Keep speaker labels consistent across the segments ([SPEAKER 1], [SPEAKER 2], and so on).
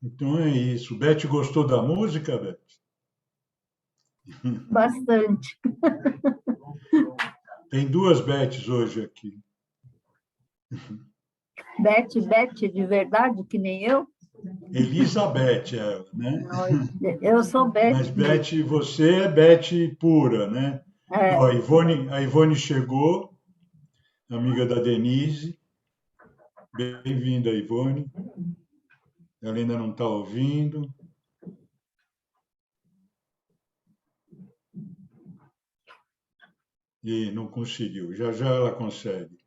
[SPEAKER 1] Então é isso. Beth gostou da música, Beth?
[SPEAKER 2] Bastante.
[SPEAKER 1] Tem duas Beths hoje aqui.
[SPEAKER 2] Beth, de verdade, que nem eu?
[SPEAKER 1] Elizabeth, ela, né?
[SPEAKER 2] Não, eu sou Beth
[SPEAKER 1] Mas
[SPEAKER 2] mesmo.
[SPEAKER 1] Beth, você é Beth pura, né? Ó,
[SPEAKER 2] É,
[SPEAKER 1] a Ivone chegou, amiga da Denise. Bem-vinda, Ivone. Ela ainda não está ouvindo. E não conseguiu. Já já ela consegue.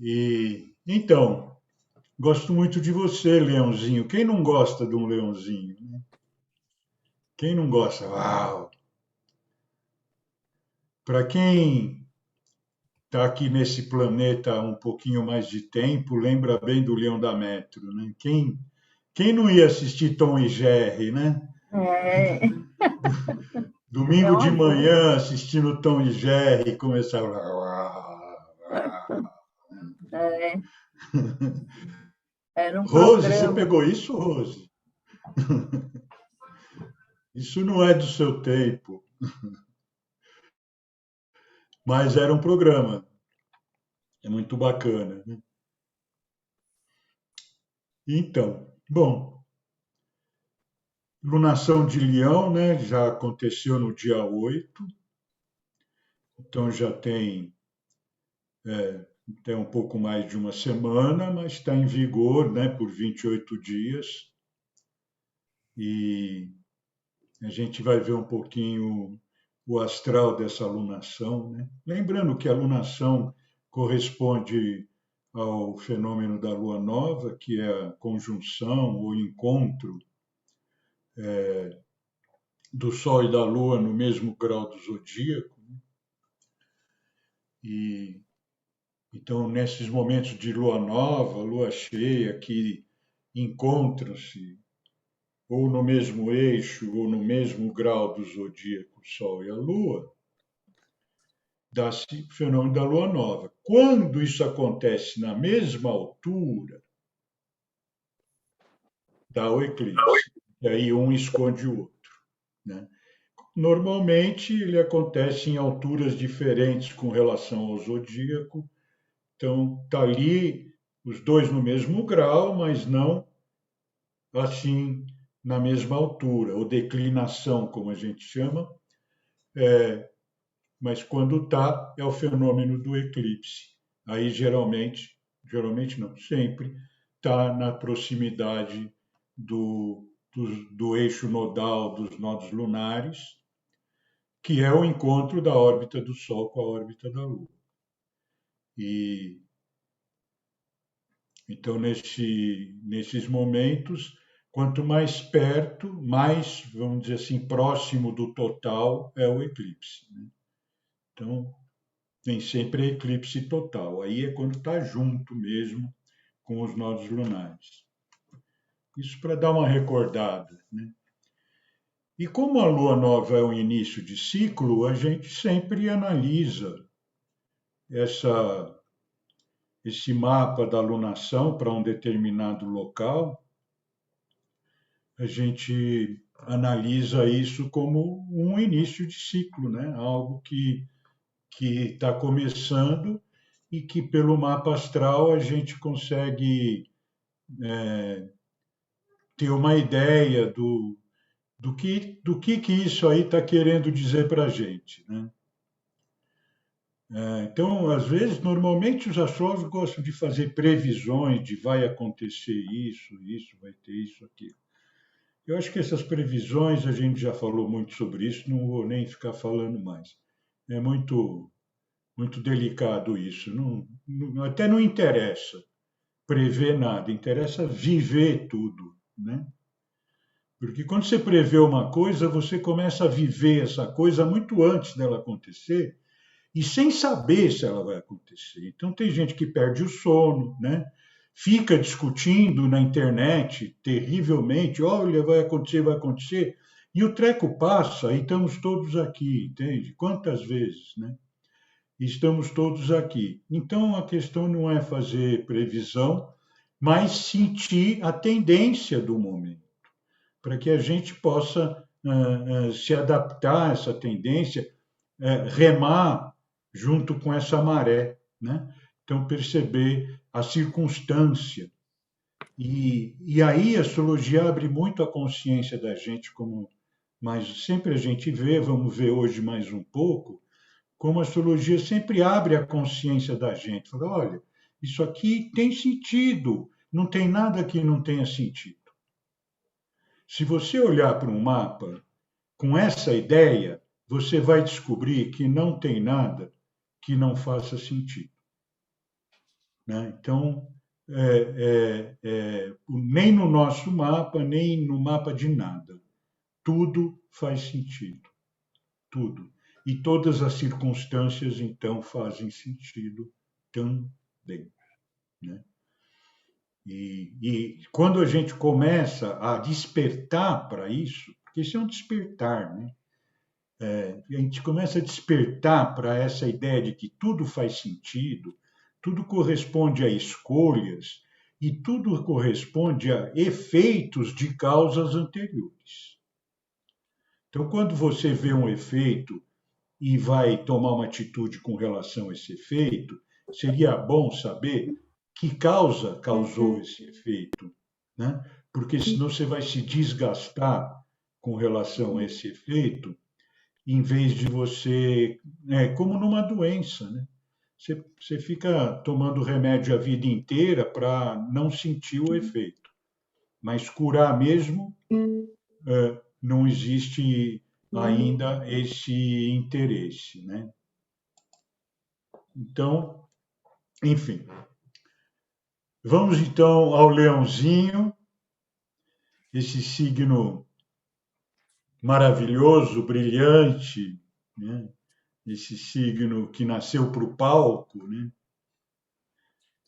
[SPEAKER 1] E então, gosto muito de você, Leãozinho. Quem não gosta de um leãozinho, né? Quem não gosta? Uau! Para quem está aqui nesse planeta há um pouquinho mais de tempo, lembra bem do Leão da Metro, né? Quem não ia assistir Tom e Jerry, né?
[SPEAKER 2] é, é
[SPEAKER 1] Domingo de
[SPEAKER 2] uma boa.
[SPEAKER 1] manhã, assistindo Tom e Jerry, começava.
[SPEAKER 2] É, era um
[SPEAKER 1] Rose, você
[SPEAKER 2] programa.
[SPEAKER 1] pegou isso, Rose? Isso não é do seu tempo, mas era um programa. É muito bacana, né? Então, bom, lunação de Leão, né? Já aconteceu no dia 8, então já tem um pouco mais de uma semana, mas está em vigor, né, por 28 dias. E a gente vai ver um pouquinho o astral dessa alunação, né? Lembrando que a alunação corresponde ao fenômeno da lua nova, que é a conjunção ou encontro do Sol e da Lua no mesmo grau do zodíaco. E então, nesses momentos de lua nova, lua cheia, que encontram-se ou no mesmo eixo ou no mesmo grau do zodíaco, Sol e a Lua, dá-se o fenômeno da lua nova. Quando isso acontece na mesma altura, dá o eclipse. E aí um esconde o outro, né? Normalmente ele acontece em alturas diferentes com relação ao zodíaco. Então, está ali os dois no mesmo grau, mas não assim na mesma altura, ou declinação, como a gente chama, mas quando está, é o fenômeno do eclipse. Aí geralmente não, sempre está na proximidade do eixo nodal dos nodos lunares, que é o encontro da órbita do Sol com a órbita da Lua. E então, nesses momentos, quanto mais perto, mais, vamos dizer assim, próximo do total é o eclipse, né? Então, nem sempre é eclipse total. Aí é quando está junto mesmo com os nodos lunares. Isso para dar uma recordada, né? E como a lua nova é o início de ciclo, a gente sempre analisa essa, esse mapa da lunação para um determinado local. A gente analisa isso como um início de ciclo, né? Algo que está começando e que pelo mapa astral a gente consegue ter uma ideia do que isso aí está querendo dizer para a gente, né? Então, às vezes, normalmente os astrólogos gostam de fazer previsões de vai acontecer isso, vai ter isso, aquilo. Eu acho que essas previsões, a gente já falou muito sobre isso, não vou nem ficar falando mais. É muito delicado isso. Até não interessa prever nada, interessa viver tudo, né? Porque quando você prevê uma coisa, você começa a viver essa coisa muito antes dela acontecer e sem saber se ela vai acontecer. Então tem gente que perde o sono, né? Fica discutindo na internet terrivelmente, olha, vai acontecer, e o treco passa e estamos todos aqui, entende? Quantas vezes, né? Estamos todos aqui. Então a questão não é fazer previsão, mas sentir a tendência do momento, para que a gente possa se adaptar a essa tendência, remar junto com essa maré, né? Então, perceber a circunstância. E aí a astrologia abre muito a consciência da gente, como mas sempre a gente vê, vamos ver hoje mais um pouco, como a astrologia sempre abre a consciência da gente. Fala, olha, isso aqui tem sentido, não tem nada que não tenha sentido. Se você olhar para um mapa com essa ideia, você vai descobrir que não tem nada que não faça sentido. Né? Então, nem no nosso mapa, nem no mapa de nada. Tudo faz sentido. Tudo. E todas as circunstâncias, então, fazem sentido também. Né? E quando a gente começa a despertar para isso, porque isso é um despertar, né? A gente começa a despertar para essa ideia de que tudo faz sentido, tudo corresponde a escolhas e tudo corresponde a efeitos de causas anteriores. Então, quando você vê um efeito e vai tomar uma atitude com relação a esse efeito, seria bom saber que causa causou esse efeito, né? Porque senão você vai se desgastar com relação a esse efeito, em vez de você, como numa doença, né? Você fica tomando remédio a vida inteira para não sentir o efeito, mas curar mesmo, não existe ainda esse interesse, né? Então, enfim, vamos então ao leãozinho, esse signo maravilhoso, brilhante, né? Esse signo que nasceu para o palco, né?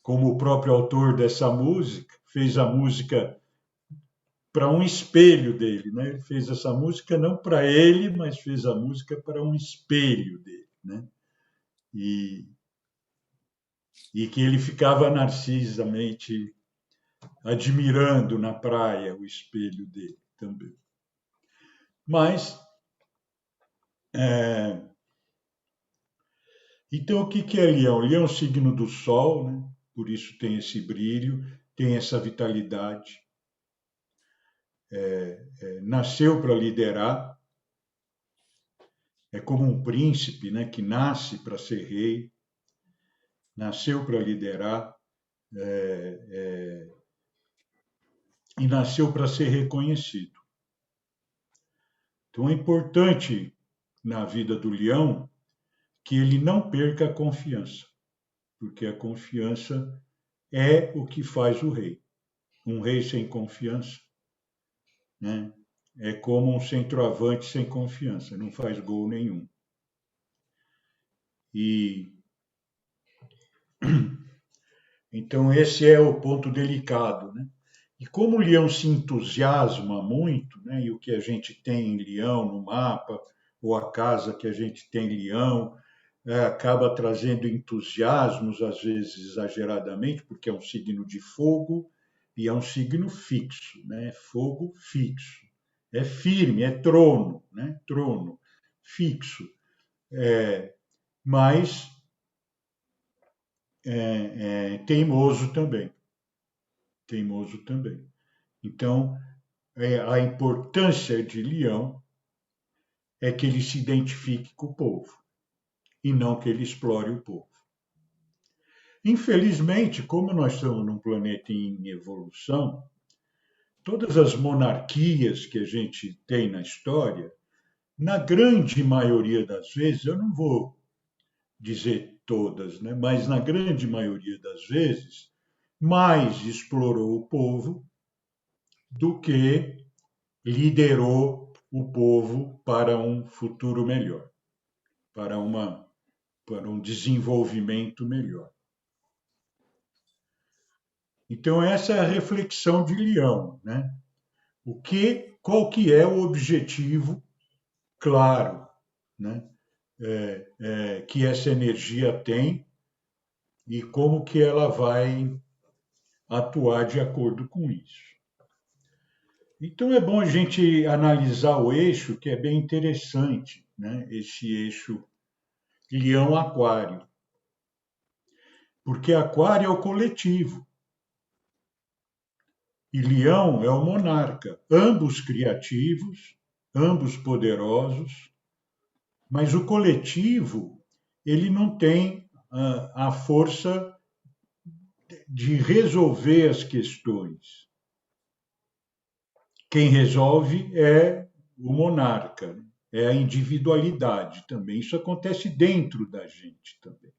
[SPEAKER 1] Como o próprio autor dessa música, fez a música para um espelho dele, né? Ele fez essa música não para ele, mas fez a música para um espelho dele, né? E que ele ficava narcisamente admirando na praia o espelho dele também. Mas, então, o que é Leão? Leão é o signo do Sol, né? Por isso tem esse brilho, tem essa vitalidade. Nasceu para liderar, é como um príncipe, né? Que nasce para ser rei, nasceu para liderar e nasceu para ser reconhecido. Então, é importante na vida do leão que ele não perca a confiança, porque a confiança é o que faz o rei. Um rei sem confiança, né, é como um centroavante sem confiança, não faz gol nenhum. E então esse é o ponto delicado, né? E como o leão se entusiasma muito, né, e o que a gente tem em leão no mapa, ou a casa que a gente tem em leão, acaba trazendo entusiasmos, às vezes exageradamente, porque é um signo de fogo e é um signo fixo, né? Fogo fixo. É firme, é trono, né? Trono, fixo. Mas teimoso também. Teimoso também. Então, a importância de leão é que ele se identifique com o povo e não que ele explore o povo. Infelizmente, como nós estamos num planeta em evolução, todas as monarquias que a gente tem na história, na grande maioria das vezes, eu não vou dizer todas, né, mas na grande maioria das vezes, mais explorou o povo do que liderou o povo para um futuro melhor, para um desenvolvimento melhor. Então, essa é a reflexão de Leão, né? Qual que é o objetivo claro, né? Que essa energia tem e como que ela vai atuar de acordo com isso. Então é bom a gente analisar o eixo, que é bem interessante, né? Esse eixo Leão-Aquário, porque Aquário é o coletivo e Leão é o monarca, ambos criativos, ambos poderosos, mas o coletivo ele não tem a força de resolver as questões. Quem resolve é o monarca, é a individualidade também. Isso acontece dentro da gente também.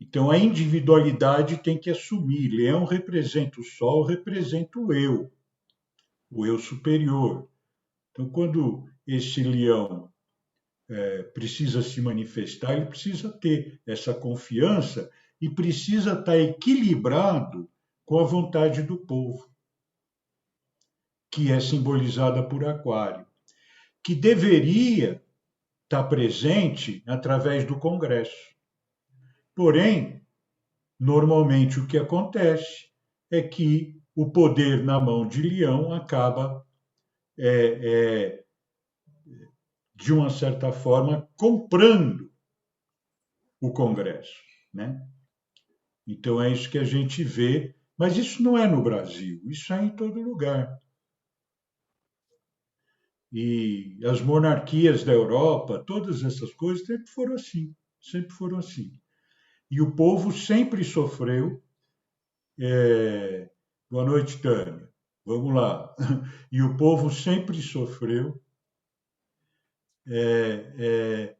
[SPEAKER 1] Então, a individualidade tem que assumir. Leão representa o Sol, representa o eu superior. Então, quando esse leão precisa se manifestar, ele precisa ter essa confiança e precisa estar equilibrado com a vontade do povo, que é simbolizada por Aquário, que deveria estar presente através do Congresso. Porém, normalmente o que acontece é que o poder na mão de Leão acaba, é, de uma certa forma, comprando o Congresso, né? Então é isso que a gente vê, mas isso não é no Brasil, isso é em todo lugar. E as monarquias da Europa, todas essas coisas sempre foram assim, sempre foram assim. E o povo sempre sofreu. Boa noite, Tânia. Vamos lá. E o povo sempre sofreu é, é,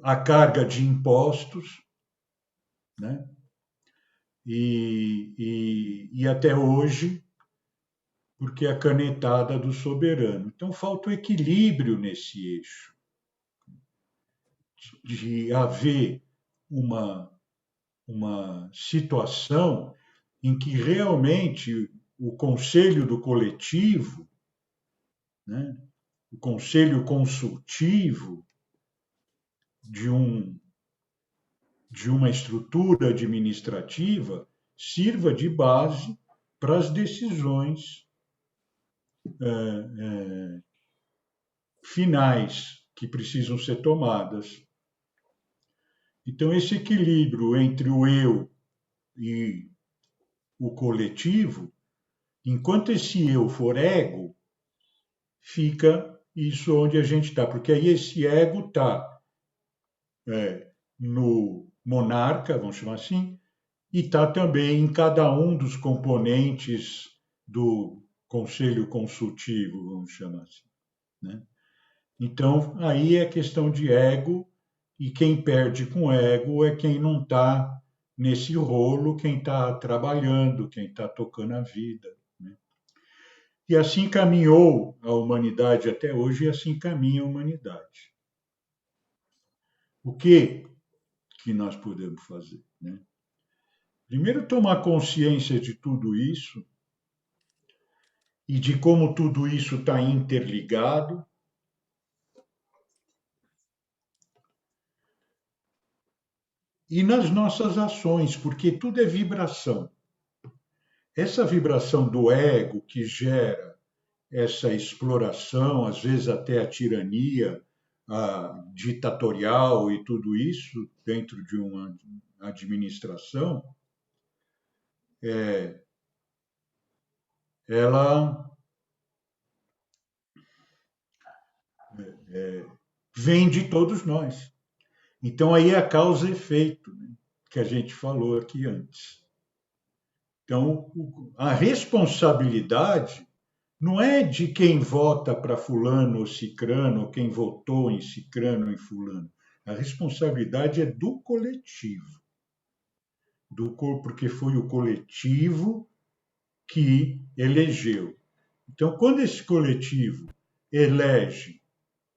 [SPEAKER 1] a carga de impostos, né? E até hoje, porque é a canetada do soberano. Então, falta o equilíbrio nesse eixo, de haver uma, uma situação em que realmente o conselho do coletivo, né, o conselho consultivo de, de uma estrutura administrativa sirva de base para as decisões finais que precisam ser tomadas. Então, esse equilíbrio entre o eu e o coletivo, enquanto esse eu for ego, fica isso onde a gente está, porque aí esse ego está no monarca, vamos chamar assim, e está também em cada um dos componentes do conselho consultivo, vamos chamar assim, né? Então, aí é questão de ego, e quem perde com ego é quem não está nesse rolo, quem está trabalhando, quem está tocando a vida, né? E assim caminhou a humanidade até hoje, e assim caminha a humanidade. O que nós podemos fazer, né? Primeiro, tomar consciência de tudo isso e de como tudo isso está interligado. E nas nossas ações, porque tudo é vibração. Essa vibração do ego que gera essa exploração, às vezes até a tirania ditatorial e tudo isso dentro de uma administração, ela vem de todos nós. Então aí é a causa e efeito, né, que a gente falou aqui antes. Então a responsabilidade não é de quem vota para fulano ou cicrano, ou quem votou em cicrano e fulano. A responsabilidade é do coletivo, porque foi o coletivo que elegeu. Então, quando esse coletivo elege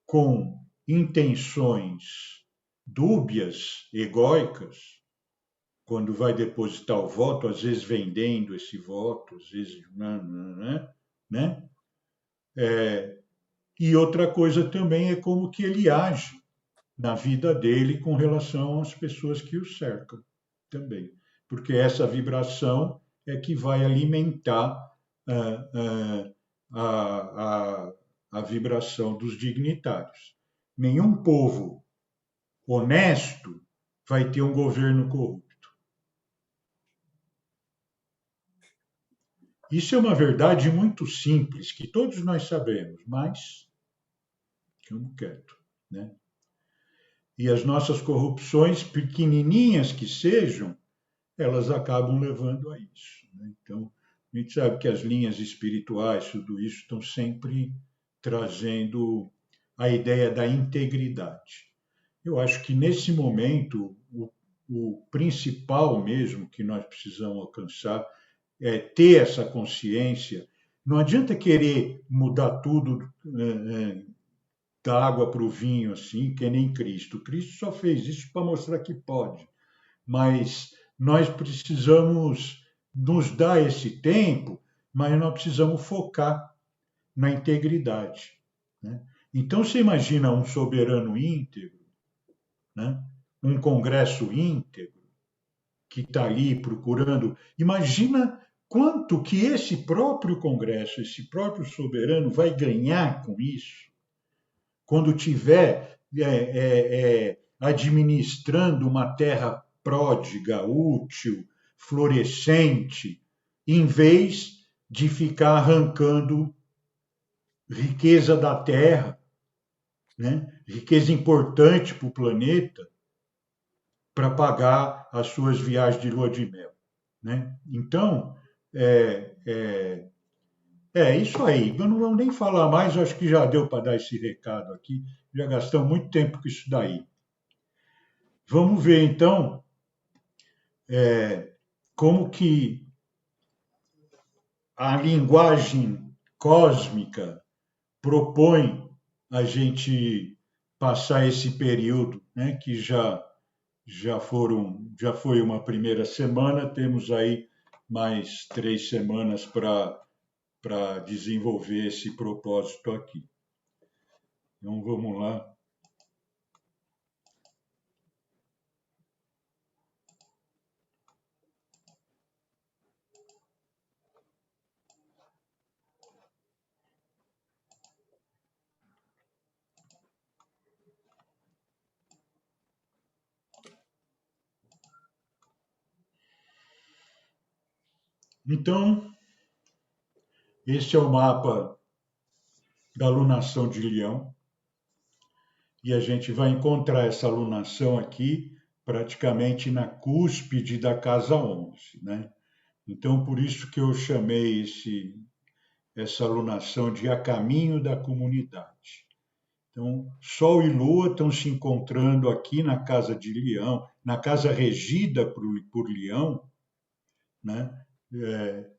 [SPEAKER 1] com intenções dúbias, egóicas, quando vai depositar o voto, às vezes vendendo esse voto, às vezes, né? E outra coisa também é como que ele age na vida dele com relação às pessoas que o cercam também. Porque essa vibração é que vai alimentar a vibração dos dignitários. Nenhum povo honesto vai ter um governo corrupto. Isso é uma verdade muito simples, que todos nós sabemos, mas ficamos quietos, né? E as nossas corrupções, pequenininhas que sejam, elas acabam levando a isso, né? Então, a gente sabe que as linhas espirituais, tudo isso, estão sempre trazendo a ideia da integridade. Eu acho que, nesse momento, o principal mesmo que nós precisamos alcançar é ter essa consciência. Não adianta querer mudar tudo da água para o vinho, assim, que nem Cristo. Cristo só fez isso para mostrar que pode. Mas nós precisamos nos dar esse tempo, mas nós precisamos focar na integridade, né? Então, você imagina um soberano íntegro, né? Um congresso íntegro, que está ali procurando. Imagina quanto que esse próprio congresso, esse próprio soberano vai ganhar com isso, quando tiver administrando uma terra pródiga, útil, florescente, em vez de ficar arrancando riqueza da terra, né? Riqueza importante para o planeta, para pagar as suas viagens de lua de mel, né? Então, isso aí. Eu não vou nem falar mais, acho que já deu para dar esse recado aqui. Já gastamos muito tempo com isso daí. Vamos ver, então, como que a linguagem cósmica propõe a gente passar esse período, né, que já foi uma primeira semana, temos aí mais 3 semanas para desenvolver esse propósito aqui. Então, vamos lá. Então, este é o mapa da alunação de Leão, e a gente vai encontrar essa alunação aqui praticamente na cúspide da casa 11, né? Então, por isso que eu chamei essa alunação de A Caminho da Comunidade. Então, Sol e Lua estão se encontrando aqui na casa de Leão, na casa regida por Leão, né?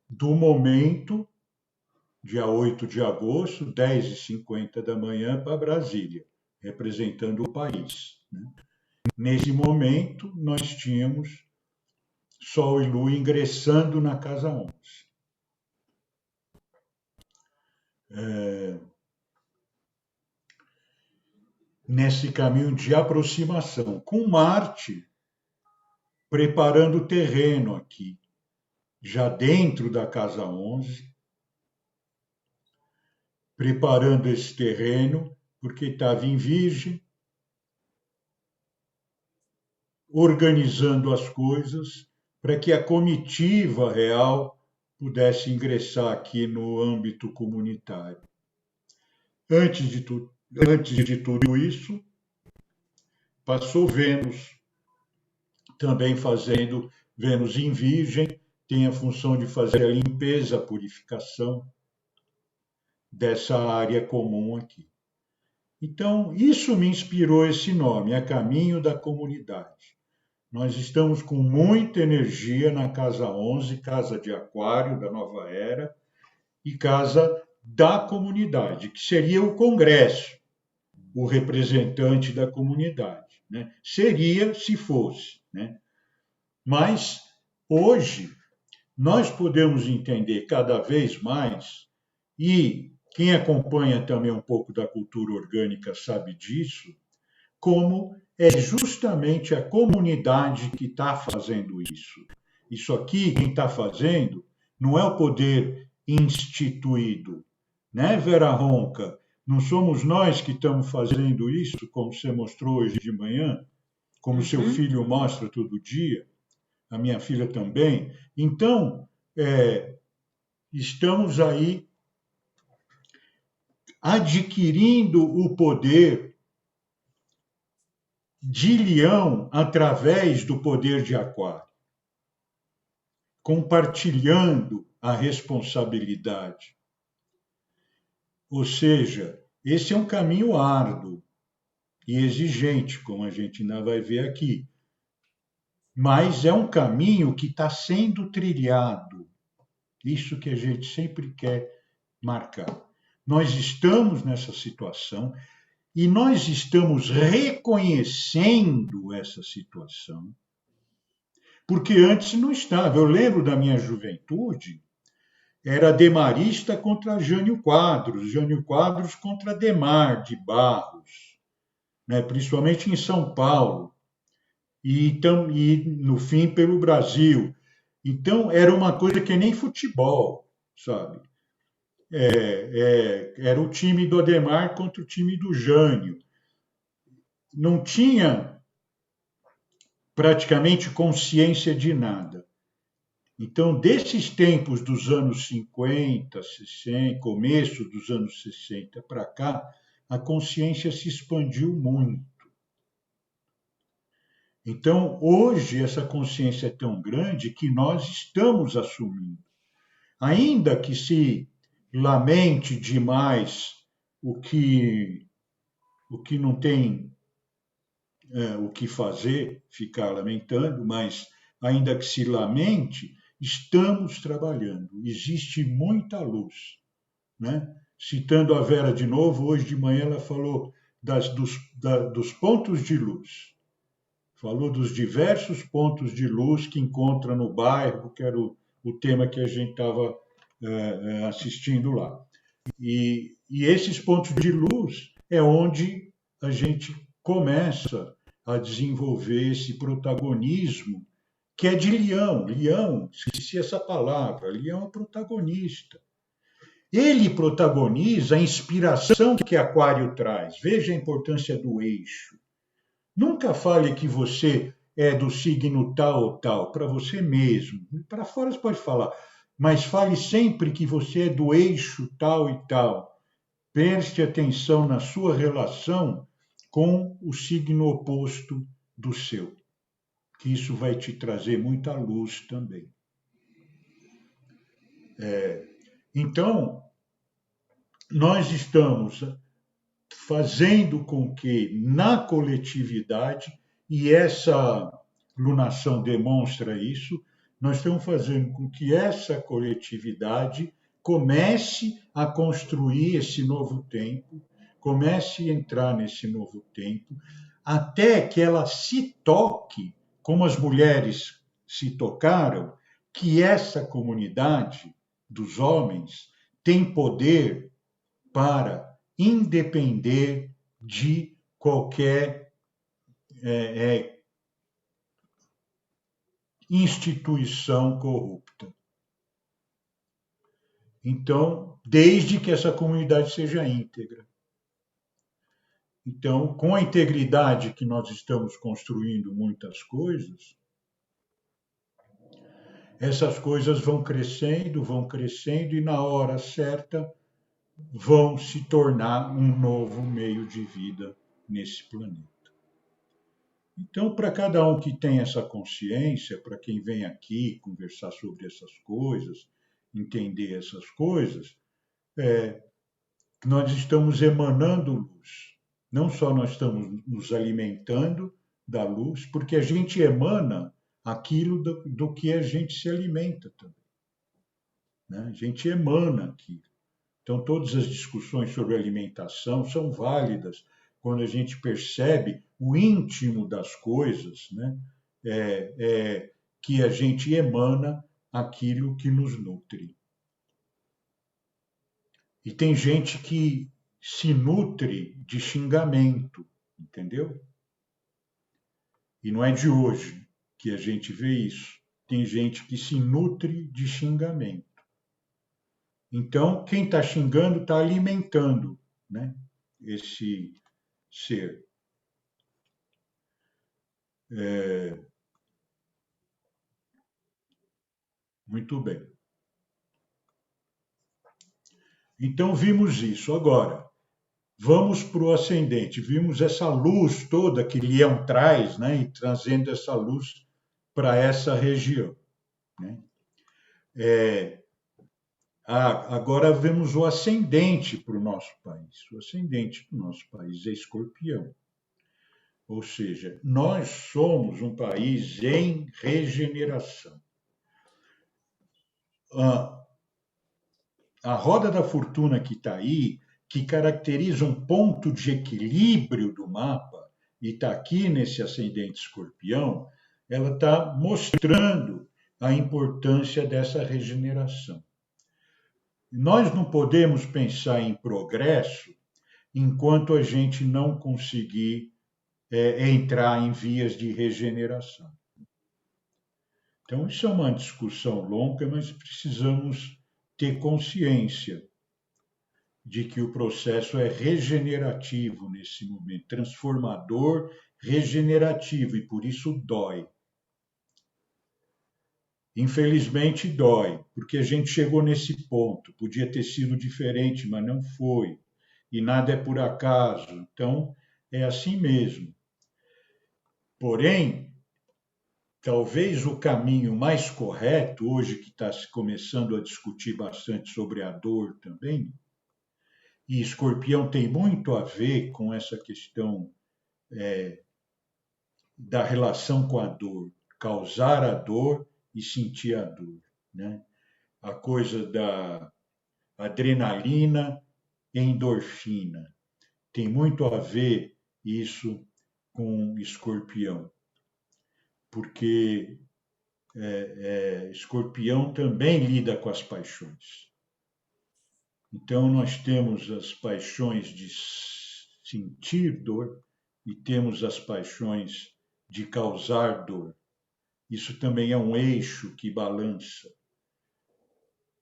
[SPEAKER 1] Do momento, dia 8 de agosto, 10h50 da manhã, para Brasília, representando o país, né? Nesse momento, nós tínhamos Sol e Lua ingressando na casa 11. Nesse caminho de aproximação, com Marte preparando o terreno aqui, já dentro da casa 11, preparando esse terreno, porque estava em Virgem, organizando as coisas para que a comitiva real pudesse ingressar aqui no âmbito comunitário. Antes de tudo isso, passou Vênus, também fazendo Vênus em Virgem, tem a função de fazer a limpeza, a purificação dessa área comum aqui. Então, isso me inspirou esse nome, A Caminho da Comunidade. Nós estamos com muita energia na casa 11, casa de Aquário, da nova era, e casa da comunidade, que seria o Congresso, o representante da comunidade, né? Seria se fosse, né? Mas, hoje, nós podemos entender cada vez mais, e quem acompanha também um pouco da cultura orgânica sabe disso, como é justamente a comunidade que está fazendo isso. Isso aqui, quem está fazendo, não é o poder instituído, né, Vera Ronca? Não somos nós que estamos fazendo isso, como você mostrou hoje de manhã, como seu filho mostra todo dia, a minha filha também. Então, estamos aí adquirindo o poder de Leão através do poder de Aquário, compartilhando a responsabilidade. Ou seja, esse é um caminho árduo e exigente, como a gente ainda vai ver aqui. Mas é um caminho que está sendo trilhado. Isso que a gente sempre quer marcar. Nós estamos nessa situação e nós estamos reconhecendo essa situação, porque antes não estava. Eu lembro da minha juventude, era Demarista contra Jânio Quadros contra Demar de Barros, né? Principalmente em São Paulo, e no fim pelo Brasil. Então era uma coisa que nem futebol, sabe? Era o time do Ademar contra o time do Jânio. Não tinha praticamente consciência de nada. Então, desses tempos dos anos 50, 60, começo dos anos 60 para cá, a consciência se expandiu muito. Então, hoje, essa consciência é tão grande que nós estamos assumindo. Ainda que se lamente demais o que não tem o que fazer, ficar lamentando, mas ainda que se lamente, estamos trabalhando. Existe muita luz, né? Citando a Vera de novo, hoje de manhã ela falou dos pontos de luz. Falou dos diversos pontos de luz que encontra no bairro, que era o tema que a gente estava assistindo lá. E esses pontos de luz é onde a gente começa a desenvolver esse protagonismo que é de Leão. Leão, esqueci essa palavra, Leão é protagonista. Ele protagoniza a inspiração que Aquário traz. Veja a importância do eixo. Nunca fale que você é do signo tal ou tal, para você mesmo. Para fora você pode falar, mas fale sempre que você é do eixo tal e tal. Preste atenção na sua relação com o signo oposto do seu, que isso vai te trazer muita luz também. Então, nós estamos fazendo com que na coletividade, e essa lunação demonstra isso, nós estamos fazendo com que essa coletividade comece a construir esse novo tempo, comece a entrar nesse novo tempo, até que ela se toque, como as mulheres se tocaram, que essa comunidade dos homens tem poder para independer de qualquer instituição corrupta. Então, desde que essa comunidade seja íntegra. Então, com a integridade que nós estamos construindo muitas coisas, essas coisas vão crescendo, e na hora certa vão se tornar um novo meio de vida nesse planeta. Então, para cada um que tem essa consciência, para quem vem aqui conversar sobre essas coisas, entender essas coisas, nós estamos emanando luz. Não só nós estamos nos alimentando da luz, porque a gente emana aquilo do que a gente se alimenta também. Né? A gente emana aquilo. Então, todas as discussões sobre alimentação são válidas quando a gente percebe o íntimo das coisas, né? Que a gente emana aquilo que nos nutre. E tem gente que se nutre de xingamento, entendeu? E não é de hoje que a gente vê isso. Tem gente que se nutre de xingamento. Então, quem está xingando está alimentando, né, esse ser. Muito bem. Então, vimos isso. Agora, vamos para o ascendente. Vimos essa luz toda que Leão traz, né, e trazendo essa luz para essa região, né? Agora vemos o ascendente para o nosso país. O ascendente do nosso país é Escorpião. Ou seja, nós somos um país em regeneração. A roda da fortuna que está aí, que caracteriza um ponto de equilíbrio do mapa, e está aqui nesse ascendente Escorpião, ela está mostrando a importância dessa regeneração. Nós não podemos pensar em progresso enquanto a gente não conseguir entrar em vias de regeneração. Então, isso é uma discussão longa, mas precisamos ter consciência de que o processo é regenerativo nesse momento, transformador, regenerativo, e por isso dói. Infelizmente dói, porque a gente chegou nesse ponto. Podia ter sido diferente, mas não foi. E nada é por acaso. Então, é assim mesmo. Porém, talvez o caminho mais correto, hoje que está se começando a discutir bastante sobre a dor também, e Escorpião tem muito a ver com essa questão da relação com a dor, causar a dor e sentir a dor, né? A coisa da adrenalina e endorfina. Tem muito a ver isso com Escorpião, porque Escorpião também lida com as paixões. Então, nós temos as paixões de sentir dor e temos as paixões de causar dor. Isso também é um eixo que balança.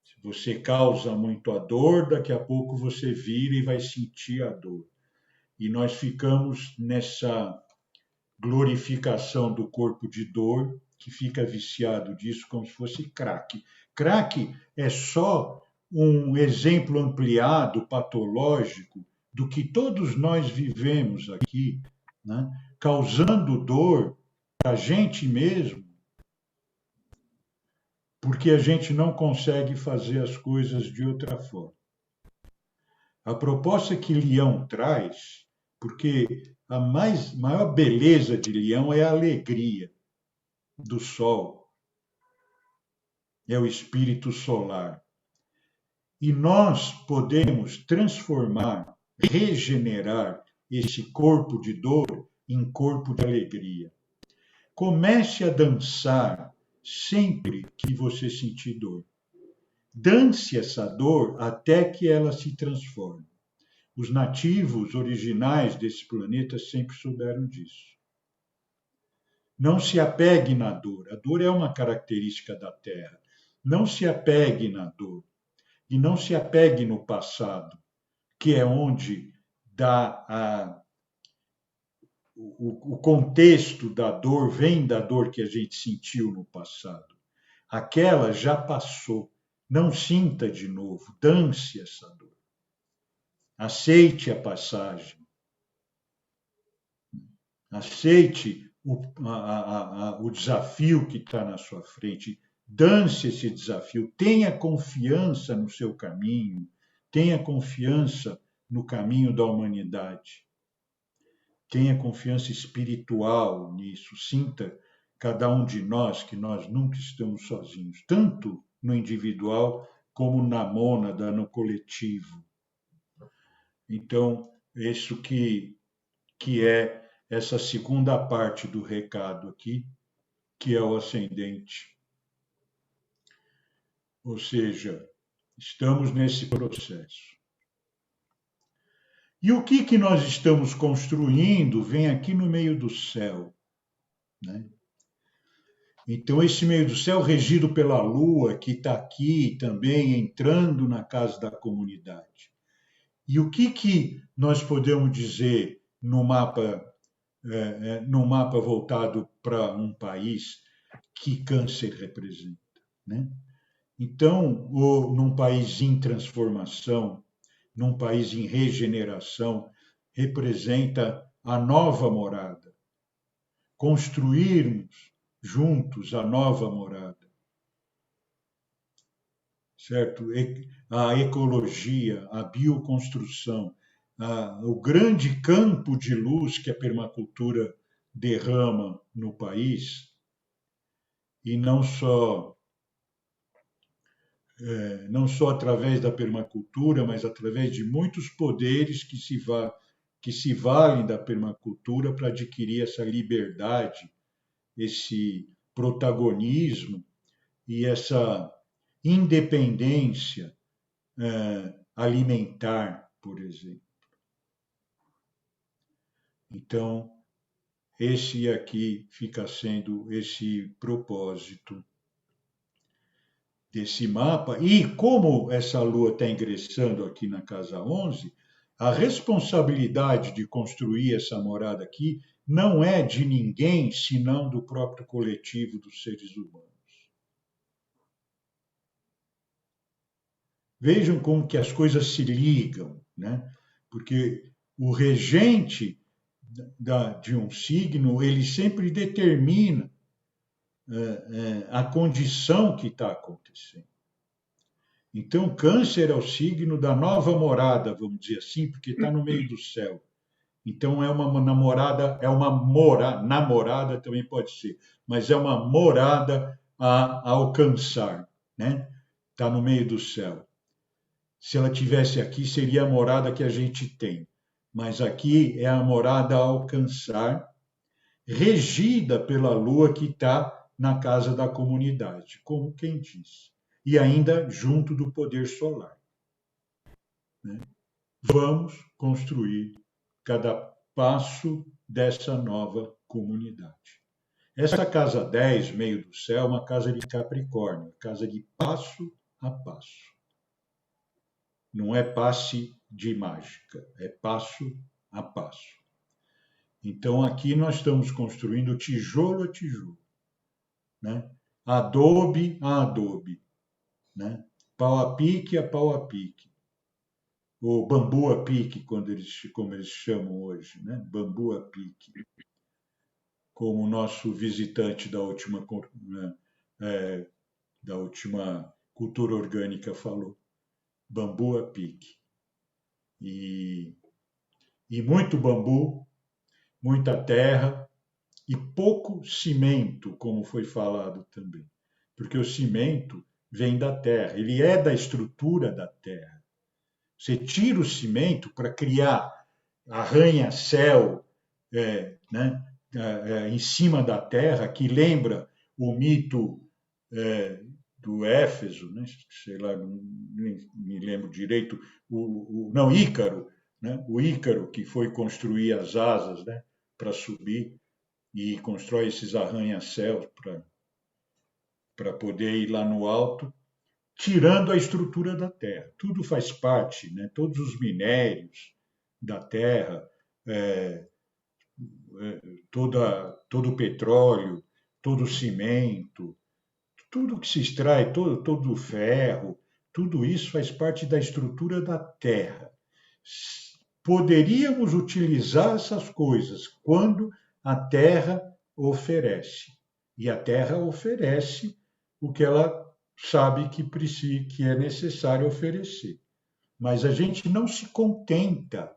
[SPEAKER 1] Se você causa muito a dor, daqui a pouco você vira e vai sentir a dor. E nós ficamos nessa glorificação do corpo de dor, que fica viciado disso como se fosse crack. Crack é só um exemplo ampliado, patológico, do que todos nós vivemos aqui, né? Causando dor para a gente mesmo, porque a gente não consegue fazer as coisas de outra forma. A proposta que Leão traz, porque a maior beleza de Leão é a alegria do sol, é o espírito solar. E nós podemos transformar, regenerar esse corpo de dor em corpo de alegria. Comece a dançar sempre que você sentir dor. Dance essa dor até que ela se transforme. Os nativos originais desse planeta sempre souberam disso. Não se apegue na dor. A dor é uma característica da Terra. Não se apegue na dor. E não se apegue no passado, que é onde o contexto da dor vem da dor que a gente sentiu no passado. Aquela já passou. Não sinta de novo. Dance essa dor. Aceite a passagem. Aceite o desafio que está na sua frente. Dance esse desafio. Tenha confiança no seu caminho. Tenha confiança no caminho da humanidade. Tenha confiança espiritual nisso. Sinta, cada um de nós, que nós nunca estamos sozinhos, tanto no individual como na mônada, no coletivo. Então, isso que é essa segunda parte do recado aqui, que é o ascendente. Ou seja, estamos nesse processo. E o que nós estamos construindo vem aqui no meio do céu, né? Então, esse meio do céu regido pela Lua, que está aqui também entrando na casa da comunidade. E o que nós podemos dizer no mapa voltado para um país que Câncer representa, né? Então, num país em transformação, num país em regeneração, representa a nova morada, construirmos juntos a nova morada, certo? A ecologia, a bioconstrução, o grande campo de luz que a permacultura derrama no país, e não só através da permacultura, mas através de muitos poderes que se valem da permacultura para adquirir essa liberdade, esse protagonismo e essa independência alimentar, por exemplo. Então, esse aqui fica sendo esse propósito desse mapa. E como essa lua está ingressando aqui na casa 11, a responsabilidade de construir essa morada aqui não é de ninguém, senão do próprio coletivo dos seres humanos. Vejam como que as coisas se ligam, né? Porque o regente de um signo, ele sempre determina a condição que está acontecendo. Então, Câncer é o signo da nova morada, vamos dizer assim, porque está no meio do céu. Então, é uma namorada, namorada também pode ser, mas é uma morada a alcançar, né? Está no meio do céu. Se ela tivesse aqui, seria a morada que a gente tem. Mas aqui é a morada a alcançar, regida pela lua que está na casa da comunidade, como quem diz. E ainda junto do poder solar, né? Vamos construir cada passo dessa nova comunidade. Essa casa 10, meio do céu, é uma casa de Capricórnio, casa de passo a passo. Não é passe de mágica, é passo a passo. Então, aqui nós estamos construindo tijolo a tijolo, né? Adobe a adobe, né? Pau a pique a pau a pique. O bambu a pique, como eles chamam hoje, né? Bambu a pique. Como o nosso visitante né, da última cultura orgânica falou, bambu a pique. E muito bambu, muita terra e pouco cimento, como foi falado também. Porque o cimento vem da terra, ele é da estrutura da terra. Você tira o cimento para criar arranha-céu, né, em cima da terra, que lembra o mito do Éfeso, né, sei lá, não me lembro direito, não, Ícaro, né, o Ícaro que foi construir as asas, né, para subir e constrói esses arranha-céus para poder ir lá no alto, tirando a estrutura da Terra. Tudo faz parte, né? Todos os minérios da Terra, é, todo o petróleo, todo o cimento, tudo que se extrai, todo o ferro, tudo isso faz parte da estrutura da Terra. Poderíamos utilizar essas coisas quando a Terra oferece. E a Terra oferece o que ela sabe que é necessário oferecer. Mas a gente não se contenta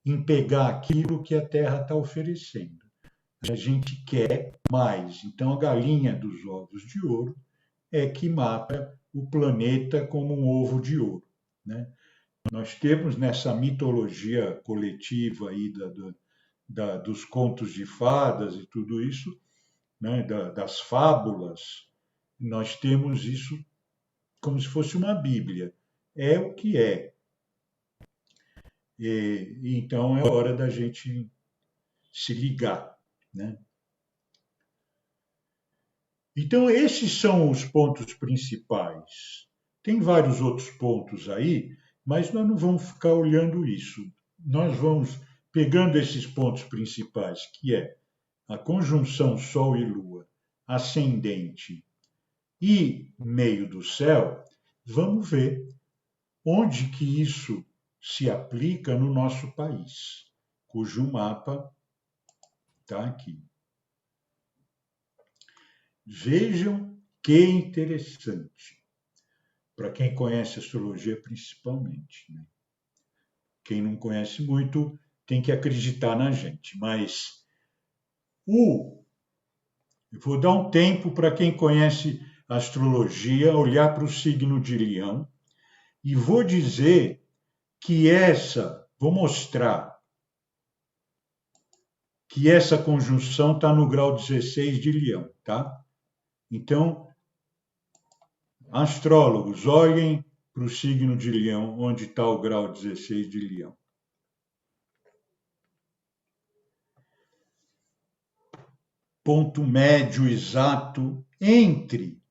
[SPEAKER 1] em pegar aquilo que a Terra está oferecendo. A gente quer mais. Então, a galinha dos ovos de ouro é que mata o planeta como um ovo de ouro, né? Nós temos nessa mitologia coletiva aí dos contos de fadas e tudo isso, né, das fábulas, nós temos isso como se fosse uma Bíblia. É o que é. Então é hora da gente se ligar, né? Então, esses são os pontos principais. Tem vários outros pontos aí, mas nós não vamos ficar olhando isso. Nós vamos pegando esses pontos principais, que é a conjunção Sol e Lua, ascendente e meio do céu, vamos ver onde que isso se aplica no nosso país, cujo mapa está aqui. Vejam que interessante, para quem conhece astrologia principalmente, né? Quem não conhece muito tem que acreditar na gente, mas eu vou dar um tempo para quem conhece astrologia olhar para o signo de Leão e vou dizer que vou mostrar que essa conjunção está no grau 16 de Leão, tá? Então, astrólogos, olhem para o signo de Leão, onde está o grau 16 de Leão. Ponto médio exato entre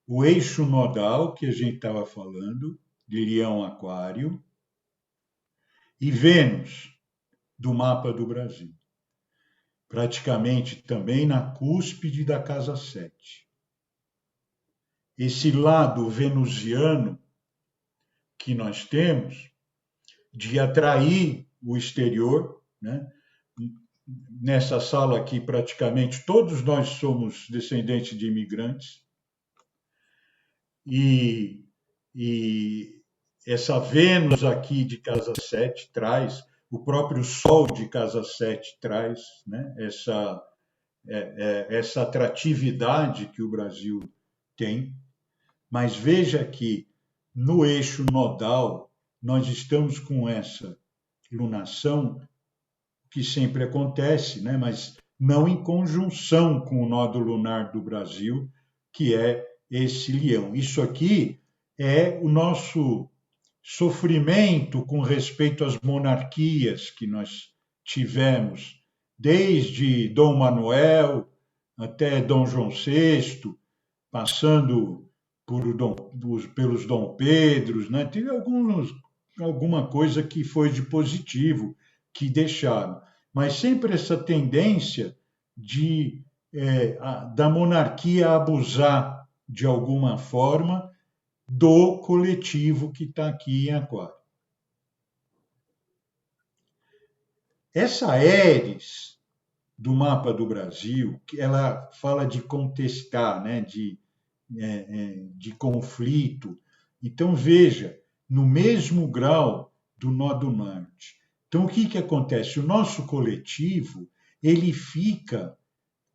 [SPEAKER 1] o eixo nodal, que a gente estava falando, de Leão Aquário, e Vênus, do mapa do Brasil. Praticamente também na cúspide da casa 7. Esse lado venusiano que nós temos de atrair o exterior, né? Nessa sala aqui, praticamente todos nós somos descendentes de imigrantes, e essa Vênus aqui de casa 7 traz, o próprio Sol de casa 7 traz, né? Essa atratividade que o Brasil tem. Mas veja que no eixo nodal nós estamos com essa lunação, que sempre acontece, né? Mas não em conjunção com o nodo lunar do Brasil, que é esse Leão. Isso aqui é o nosso sofrimento com respeito às monarquias que nós tivemos, desde Dom Manuel até Dom João VI, passando pelos Dom Pedros, né? Teve alguma coisa que foi de positivo que deixaram, mas sempre essa tendência da monarquia abusar de alguma forma do coletivo que está aqui em Aquário. Essa Éris do mapa do Brasil, ela fala de contestar, né? de conflito. Então, veja, no mesmo grau do nó do norte. Então, o que acontece? O nosso coletivo ele fica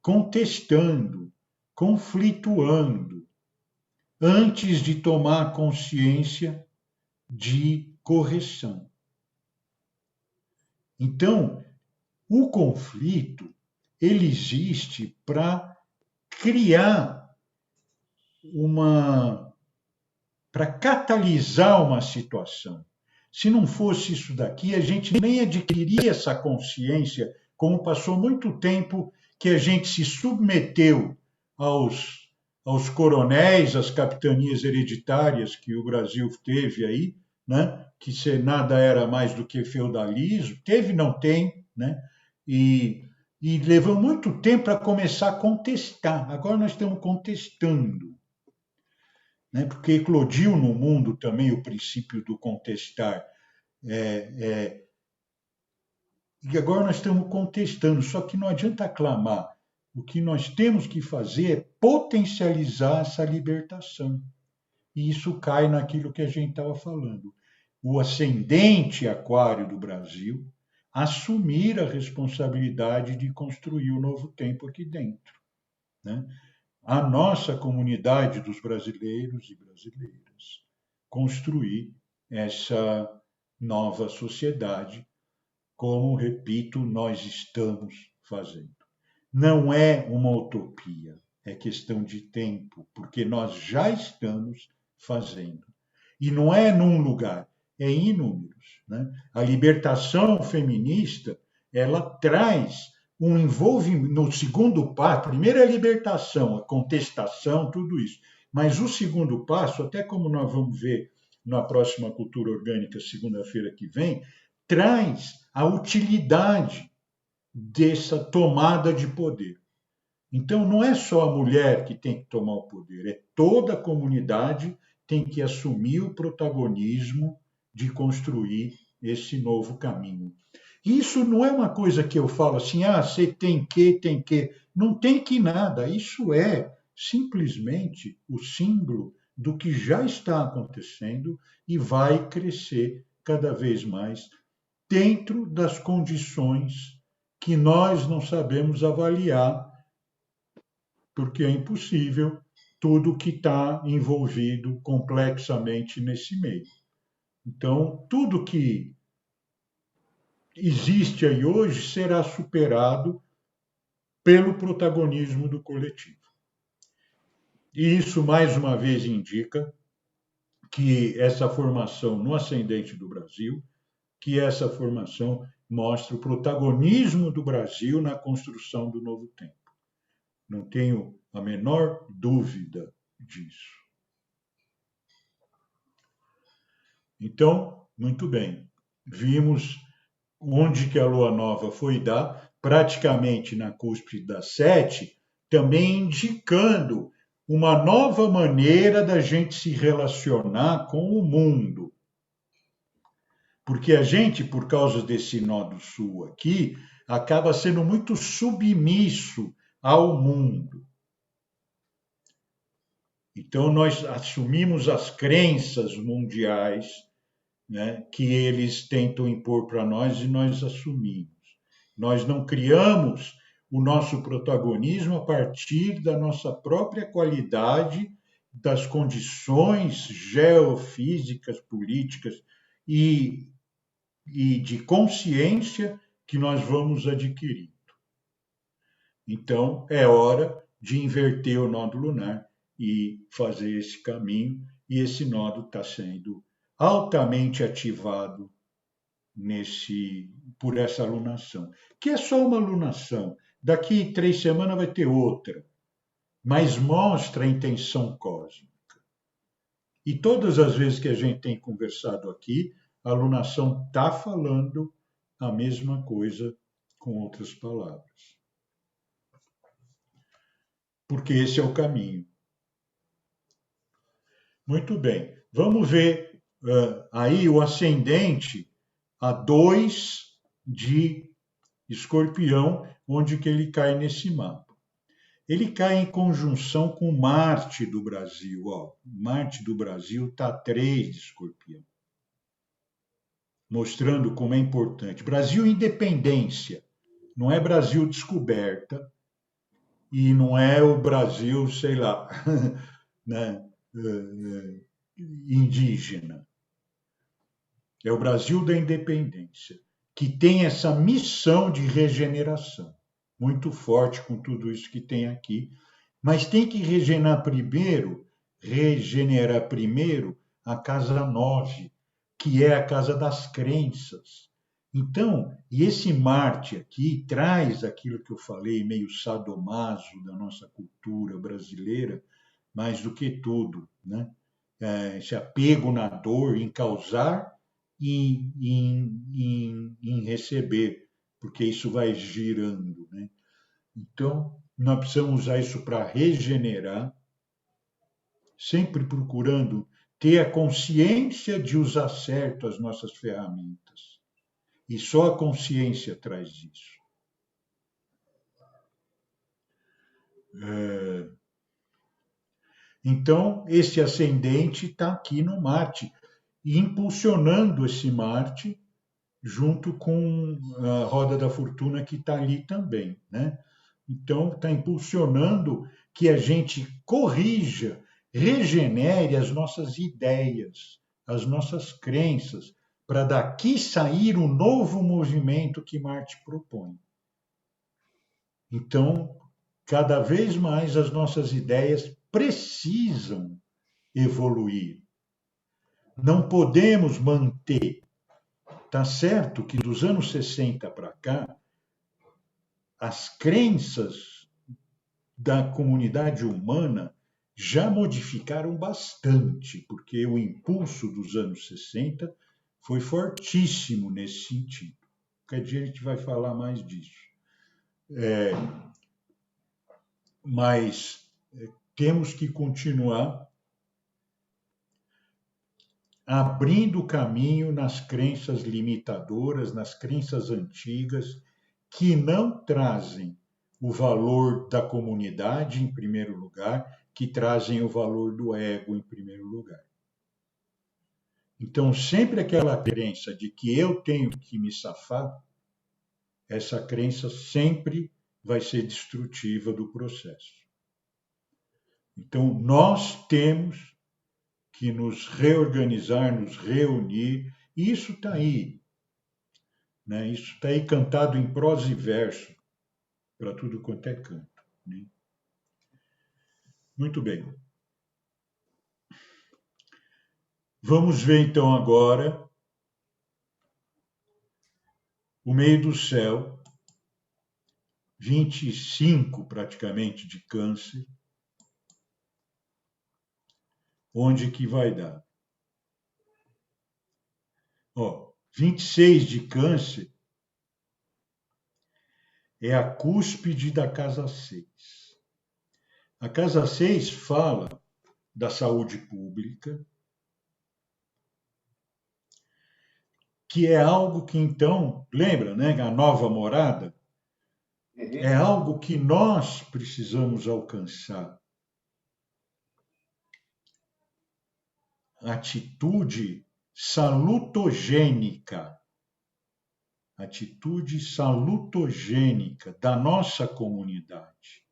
[SPEAKER 1] contestando, conflituando, antes de tomar consciência de correção. Então, o conflito ele existe para criar para catalisar uma situação. Se não fosse isso daqui, a gente nem adquiria essa consciência, como passou muito tempo que a gente se submeteu aos coronéis, às capitanias hereditárias que o Brasil teve aí, né? Que nada era mais do que feudalismo, teve, não tem, né? E levou muito tempo para começar a contestar. Agora nós estamos contestando. Né? Porque eclodiu no mundo também o princípio do contestar. E agora nós estamos contestando, só que não adianta aclamar. O que nós temos que fazer é potencializar essa libertação. E isso cai naquilo que a gente estava falando. O ascendente aquário do Brasil assumir a responsabilidade de construir o novo tempo aqui dentro. Né? A nossa comunidade dos brasileiros e brasileiras construir essa nova sociedade, como, repito, nós estamos fazendo. Não é uma utopia, é questão de tempo, porque nós já estamos fazendo. E não é num lugar, é em inúmeros. Né? A libertação feminista, ela traz um envolvimento no segundo passo. Primeiro é a libertação, a contestação, tudo isso. Mas o segundo passo, até como nós vamos ver na próxima Cultura Orgânica, segunda-feira que vem, traz a utilidade dessa tomada de poder. Então, não é só a mulher que tem que tomar o poder, é toda a comunidade tem que assumir o protagonismo de construir esse novo caminho. Isso não é uma coisa que eu falo assim, você tem que. Não tem que nada. Isso é simplesmente o símbolo do que já está acontecendo e vai crescer cada vez mais dentro das condições que nós não sabemos avaliar, porque é impossível tudo que está envolvido complexamente nesse meio. Então, tudo que existe aí hoje será superado pelo protagonismo do coletivo. E isso, mais uma vez, indica que essa formação no ascendente do Brasil, que essa formação mostra o protagonismo do Brasil na construção do novo tempo. Não tenho a menor dúvida disso. Então, muito bem, vimos onde que a lua nova foi dar, praticamente na cúspide das 7, também indicando uma nova maneira da gente se relacionar com o mundo. Porque a gente, por causa desse nó do sul aqui, acaba sendo muito submisso ao mundo. Então, nós assumimos as crenças mundiais, né, que eles tentam impor para nós e nós assumimos. Nós não criamos o nosso protagonismo a partir da nossa própria qualidade, das condições geofísicas, políticas e de consciência que nós vamos adquirindo. Então, é hora de inverter o nódo lunar e fazer esse caminho, e esse nódo está sendo altamente ativado por essa alunação, que é só uma alunação. Daqui 3 semanas vai ter outra, mas mostra a intenção cósmica. E todas as vezes que a gente tem conversado aqui, a alunação está falando a mesma coisa com outras palavras. Porque esse é o caminho. Muito bem, vamos ver aí o ascendente a 2 de Escorpião, onde que ele cai nesse mapa. Ele cai em conjunção com Marte do Brasil. Marte do Brasil está 3 de Escorpião, mostrando como é importante. Brasil independência, não é Brasil descoberta e não é o Brasil, sei lá, né, indígena. É o Brasil da independência, que tem essa missão de regeneração, muito forte com tudo isso que tem aqui, mas tem que regenerar primeiro a casa 9, que é a casa das crenças. Então, e esse Marte aqui traz aquilo que eu falei, meio sadomaso da nossa cultura brasileira, mais do que tudo, né? Esse apego na dor, em causar e em receber, porque isso vai girando, né? Então, nós precisamos usar isso para regenerar, sempre procurando ter a consciência de usar certo as nossas ferramentas. E só a consciência traz isso. Então, esse ascendente está aqui no Marte, e impulsionando esse Marte junto com a roda da fortuna que está ali também, né? Então, está impulsionando que a gente corrija, regenere as nossas ideias, as nossas crenças, para daqui sair um novo movimento que Marte propõe. Então, cada vez mais as nossas ideias precisam evoluir. Não podemos manter. Tá certo que dos anos 60 para cá, as crenças da comunidade humana já modificaram bastante, porque o impulso dos anos 60 foi fortíssimo nesse sentido. Qualquer dia a gente vai falar mais disso. Mas temos que continuar abrindo caminho nas crenças limitadoras, nas crenças antigas, que não trazem o valor da comunidade em primeiro lugar, que trazem o valor do ego em primeiro lugar. Então, sempre aquela crença de que eu tenho que me safar, essa crença sempre vai ser destrutiva do processo. Então, nós temos que nos reorganizar, nos reunir, e isso está aí. Né? Isso está aí cantado em prosa e verso, para tudo quanto é canto. Né? Muito bem. Vamos ver então agora o meio do céu, 25 praticamente de Câncer, onde que vai dar? 26 de Câncer é a cúspide da casa 6. A casa 6 fala da saúde pública, que é algo que então, lembra, né, a nova morada, é algo que nós precisamos alcançar. Atitude salutogênica da nossa comunidade.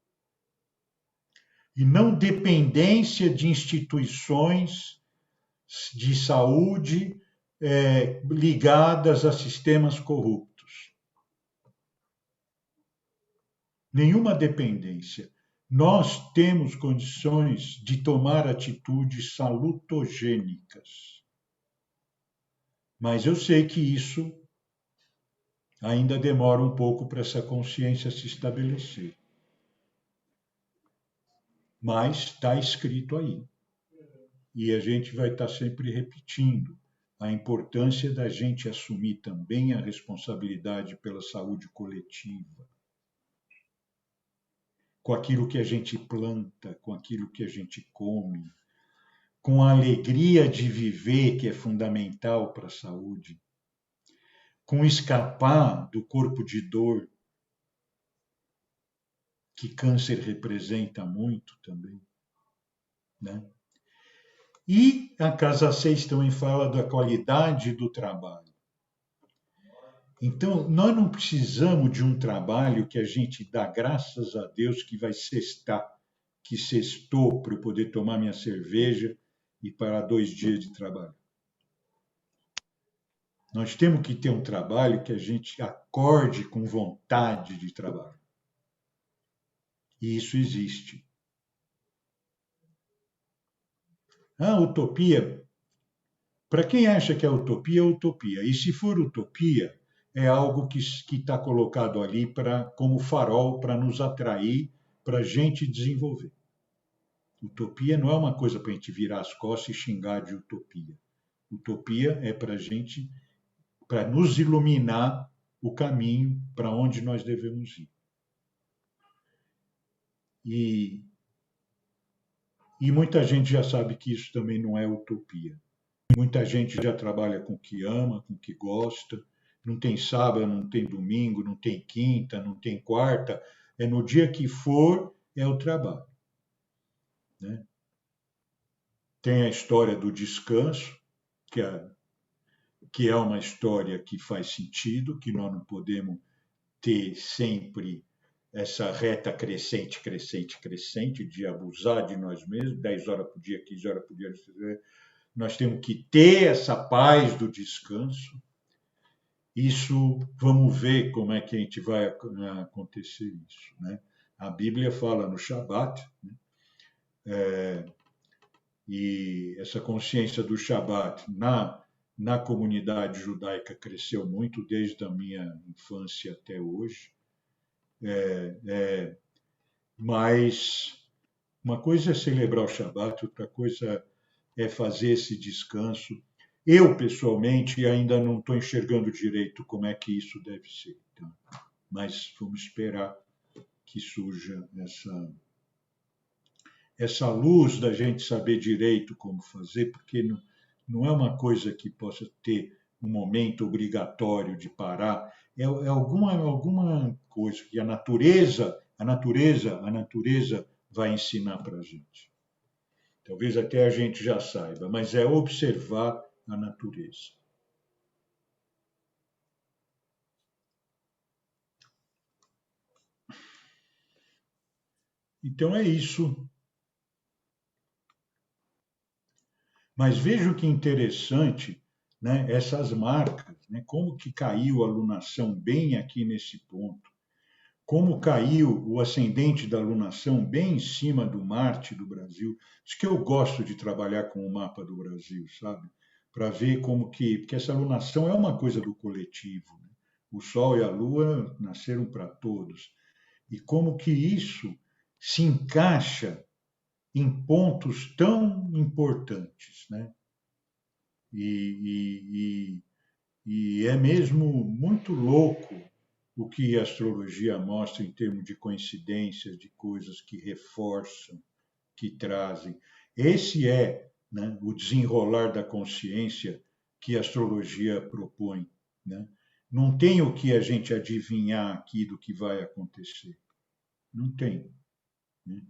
[SPEAKER 1] E não dependência de instituições de saúde ligadas a sistemas corruptos. Nenhuma dependência. Nós temos condições de tomar atitudes salutogênicas. Mas eu sei que isso ainda demora um pouco para essa consciência se estabelecer. Mas está escrito aí. E a gente vai estar sempre repetindo a importância da gente assumir também a responsabilidade pela saúde coletiva. Com aquilo que a gente planta, com aquilo que a gente come, com a alegria de viver, que é fundamental para a saúde, com escapar do corpo de dor, que câncer representa muito também, né? E a casa 6 também fala da qualidade do trabalho. Então, nós não precisamos de um trabalho que a gente dá graças a Deus que vai sextar, que sextou para eu poder tomar minha cerveja e parar 2 dias de trabalho. Nós temos que ter um trabalho que a gente acorde com vontade de trabalho. E isso existe. A utopia, para quem acha que é utopia, é utopia. E se for utopia, é algo que está colocado ali como farol para nos atrair, para a gente desenvolver. Utopia não é uma coisa para a gente virar as costas e xingar de utopia. Utopia é para a gente, para nos iluminar o caminho para onde nós devemos ir. E muita gente já sabe que isso também não é utopia. Muita gente já trabalha com o que ama, com o que gosta. Não tem sábado, não tem domingo, não tem quinta, não tem quarta. É no dia que for, é o trabalho. Né? Tem a história do descanso, que é uma história que faz sentido, que nós não podemos ter sempre essa reta crescente, de abusar de nós mesmos, 10 horas por dia, 15 horas por dia. Nós temos que ter essa paz do descanso. Isso, vamos ver como é que a gente vai acontecer isso. Né? A Bíblia fala no Shabat, né? E essa consciência do Shabat na comunidade judaica cresceu muito desde a minha infância até hoje. Mas uma coisa é celebrar o Shabat, outra coisa é fazer esse descanso. Eu, pessoalmente, ainda não estou enxergando direito como é que isso deve ser. Então, mas vamos esperar que surja essa luz da gente saber direito como fazer, porque não é uma coisa que possa ter um momento obrigatório de parar, é alguma coisa que a natureza vai ensinar para a gente. Talvez até a gente já saiba, mas é observar a natureza. Então é isso. Mas veja que interessante, né, essas marcas, né, como que caiu a lunação bem aqui nesse ponto, como caiu o ascendente da lunação bem em cima do Marte do Brasil. Isso que eu gosto de trabalhar com o mapa do Brasil, sabe? Para ver como que, porque essa lunação é uma coisa do coletivo, né? O Sol e a Lua nasceram para todos. E como que isso se encaixa em pontos tão importantes, né? E é mesmo muito louco o que a astrologia mostra em termos de coincidências, de coisas que reforçam, que trazem. Esse é, né, o desenrolar da consciência que a astrologia propõe, né? Não tem o que a gente adivinhar aqui do que vai acontecer. Não tem, né?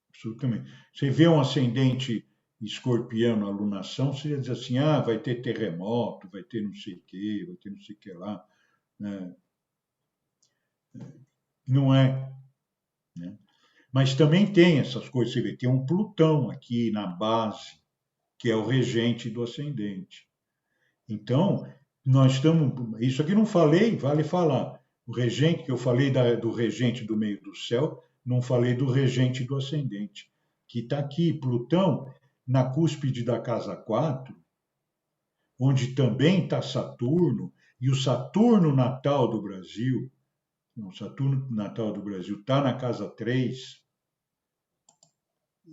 [SPEAKER 1] Absolutamente. Você vê um ascendente escorpião na alunação, você diz assim, vai ter terremoto, vai ter não sei o quê, vai ter não sei o que lá, né? Não é, né? Mas também tem essas coisas, você vê, tem um Plutão aqui na base, que é o regente do ascendente. Então, nós estamos. Isso aqui não falei, vale falar. O regente, que eu falei do regente do meio do céu, não falei do regente do ascendente, que está aqui, Plutão, na cúspide da casa 4, onde também está Saturno, e o Saturno natal do Brasil, o Saturno natal do Brasil está na casa 3,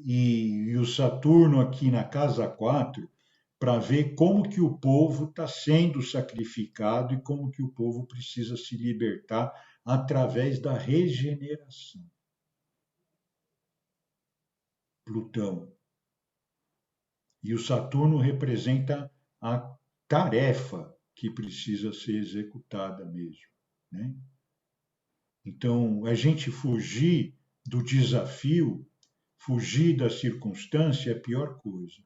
[SPEAKER 1] e o Saturno aqui na casa 4, para ver como que o povo está sendo sacrificado e como que o povo precisa se libertar através da regeneração. Plutão. E o Saturno representa a tarefa que precisa ser executada mesmo, né? Então, a gente fugir do desafio, fugir da circunstância é a pior coisa.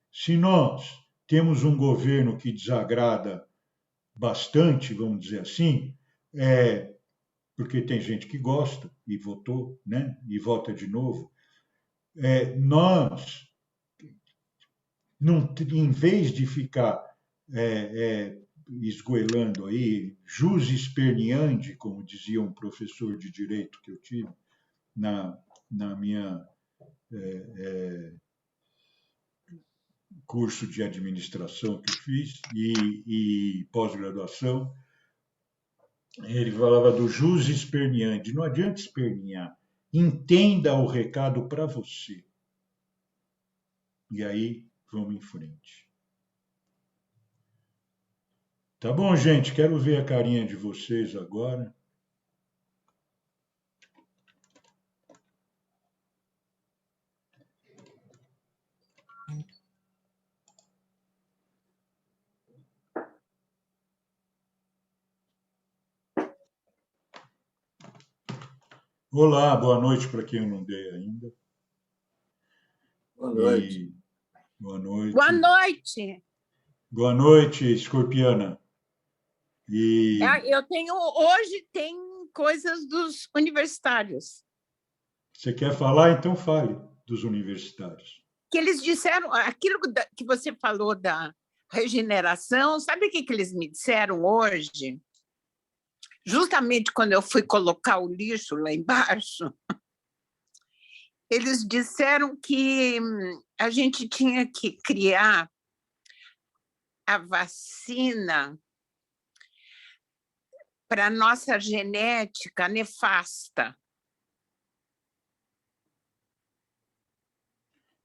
[SPEAKER 1] Se nós temos um governo que desagrada bastante, vamos dizer assim, porque tem gente que gosta e votou, né? E vota de novo. Nós, não, em vez de ficar esgoelando aí, jus esperneandi, como dizia um professor de direito que eu tive na minha curso de administração que eu fiz e pós-graduação, ele falava do jus esperneandi. Não adianta espernear. Entenda o recado para você. E aí, vamos em frente. Tá bom, gente? Quero ver a carinha de vocês agora. Olá, boa noite para quem eu não dei ainda.
[SPEAKER 2] Boa noite.
[SPEAKER 1] Boa noite.
[SPEAKER 3] Boa noite.
[SPEAKER 1] Boa noite, escorpiana.
[SPEAKER 3] Eu tenho, hoje tem coisas dos universitários.
[SPEAKER 1] Você quer falar? Então fale dos universitários.
[SPEAKER 3] Que eles disseram, aquilo que você falou da regeneração, sabe o que eles me disseram hoje? Justamente quando eu fui colocar o lixo lá embaixo, eles disseram que a gente tinha que criar a vacina para a nossa genética nefasta.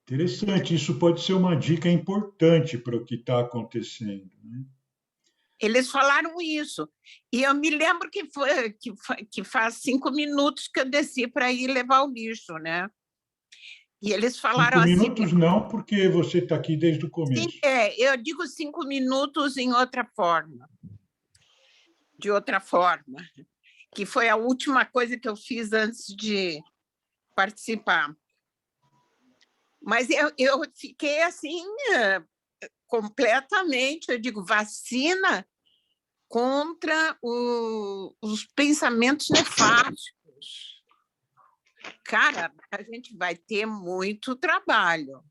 [SPEAKER 1] Interessante, isso pode ser uma dica importante para o que está acontecendo, né?
[SPEAKER 3] Eles falaram isso. E eu me lembro que faz 5 minutos que eu desci para ir levar o lixo, né? E eles falaram
[SPEAKER 1] 5
[SPEAKER 3] assim...
[SPEAKER 1] minutos não, porque você está aqui desde o começo.
[SPEAKER 3] Sim, eu digo 5 minutos em outra forma. De outra forma. Que foi a última coisa que eu fiz antes de participar. Mas eu fiquei assim, completamente, eu digo, vacina contra os pensamentos nefastos. Cara, a gente vai ter muito trabalho,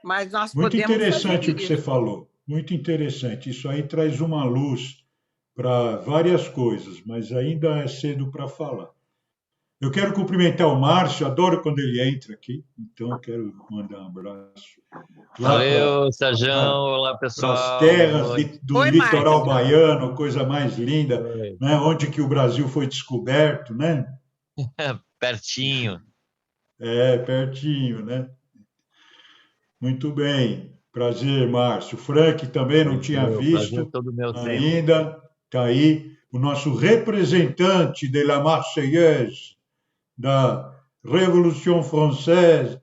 [SPEAKER 3] mas nós
[SPEAKER 1] Muito
[SPEAKER 3] podemos
[SPEAKER 1] interessante
[SPEAKER 3] fazer
[SPEAKER 1] o que você
[SPEAKER 3] isso.
[SPEAKER 1] falou, muito interessante. Isso aí traz uma luz para várias coisas, mas ainda é cedo para falar. Eu quero cumprimentar o Márcio, adoro quando ele entra aqui, então eu quero mandar um abraço lá
[SPEAKER 4] Valeu, Sérgio.
[SPEAKER 1] para
[SPEAKER 4] Olá,
[SPEAKER 1] as
[SPEAKER 4] pessoal.
[SPEAKER 1] terras do
[SPEAKER 3] Oi,
[SPEAKER 1] litoral
[SPEAKER 3] Márcio.
[SPEAKER 1] baiano, coisa mais linda,
[SPEAKER 4] Oi.
[SPEAKER 1] né? Onde que o Brasil foi descoberto, né?
[SPEAKER 4] Pertinho.
[SPEAKER 1] É, pertinho, né? Muito bem. Prazer, Márcio. Frank também não tinha
[SPEAKER 4] Prazer é
[SPEAKER 1] visto
[SPEAKER 4] todo meu sempre.
[SPEAKER 1] ainda. Está aí o nosso representante de la Marseillaise, da Revolução Française,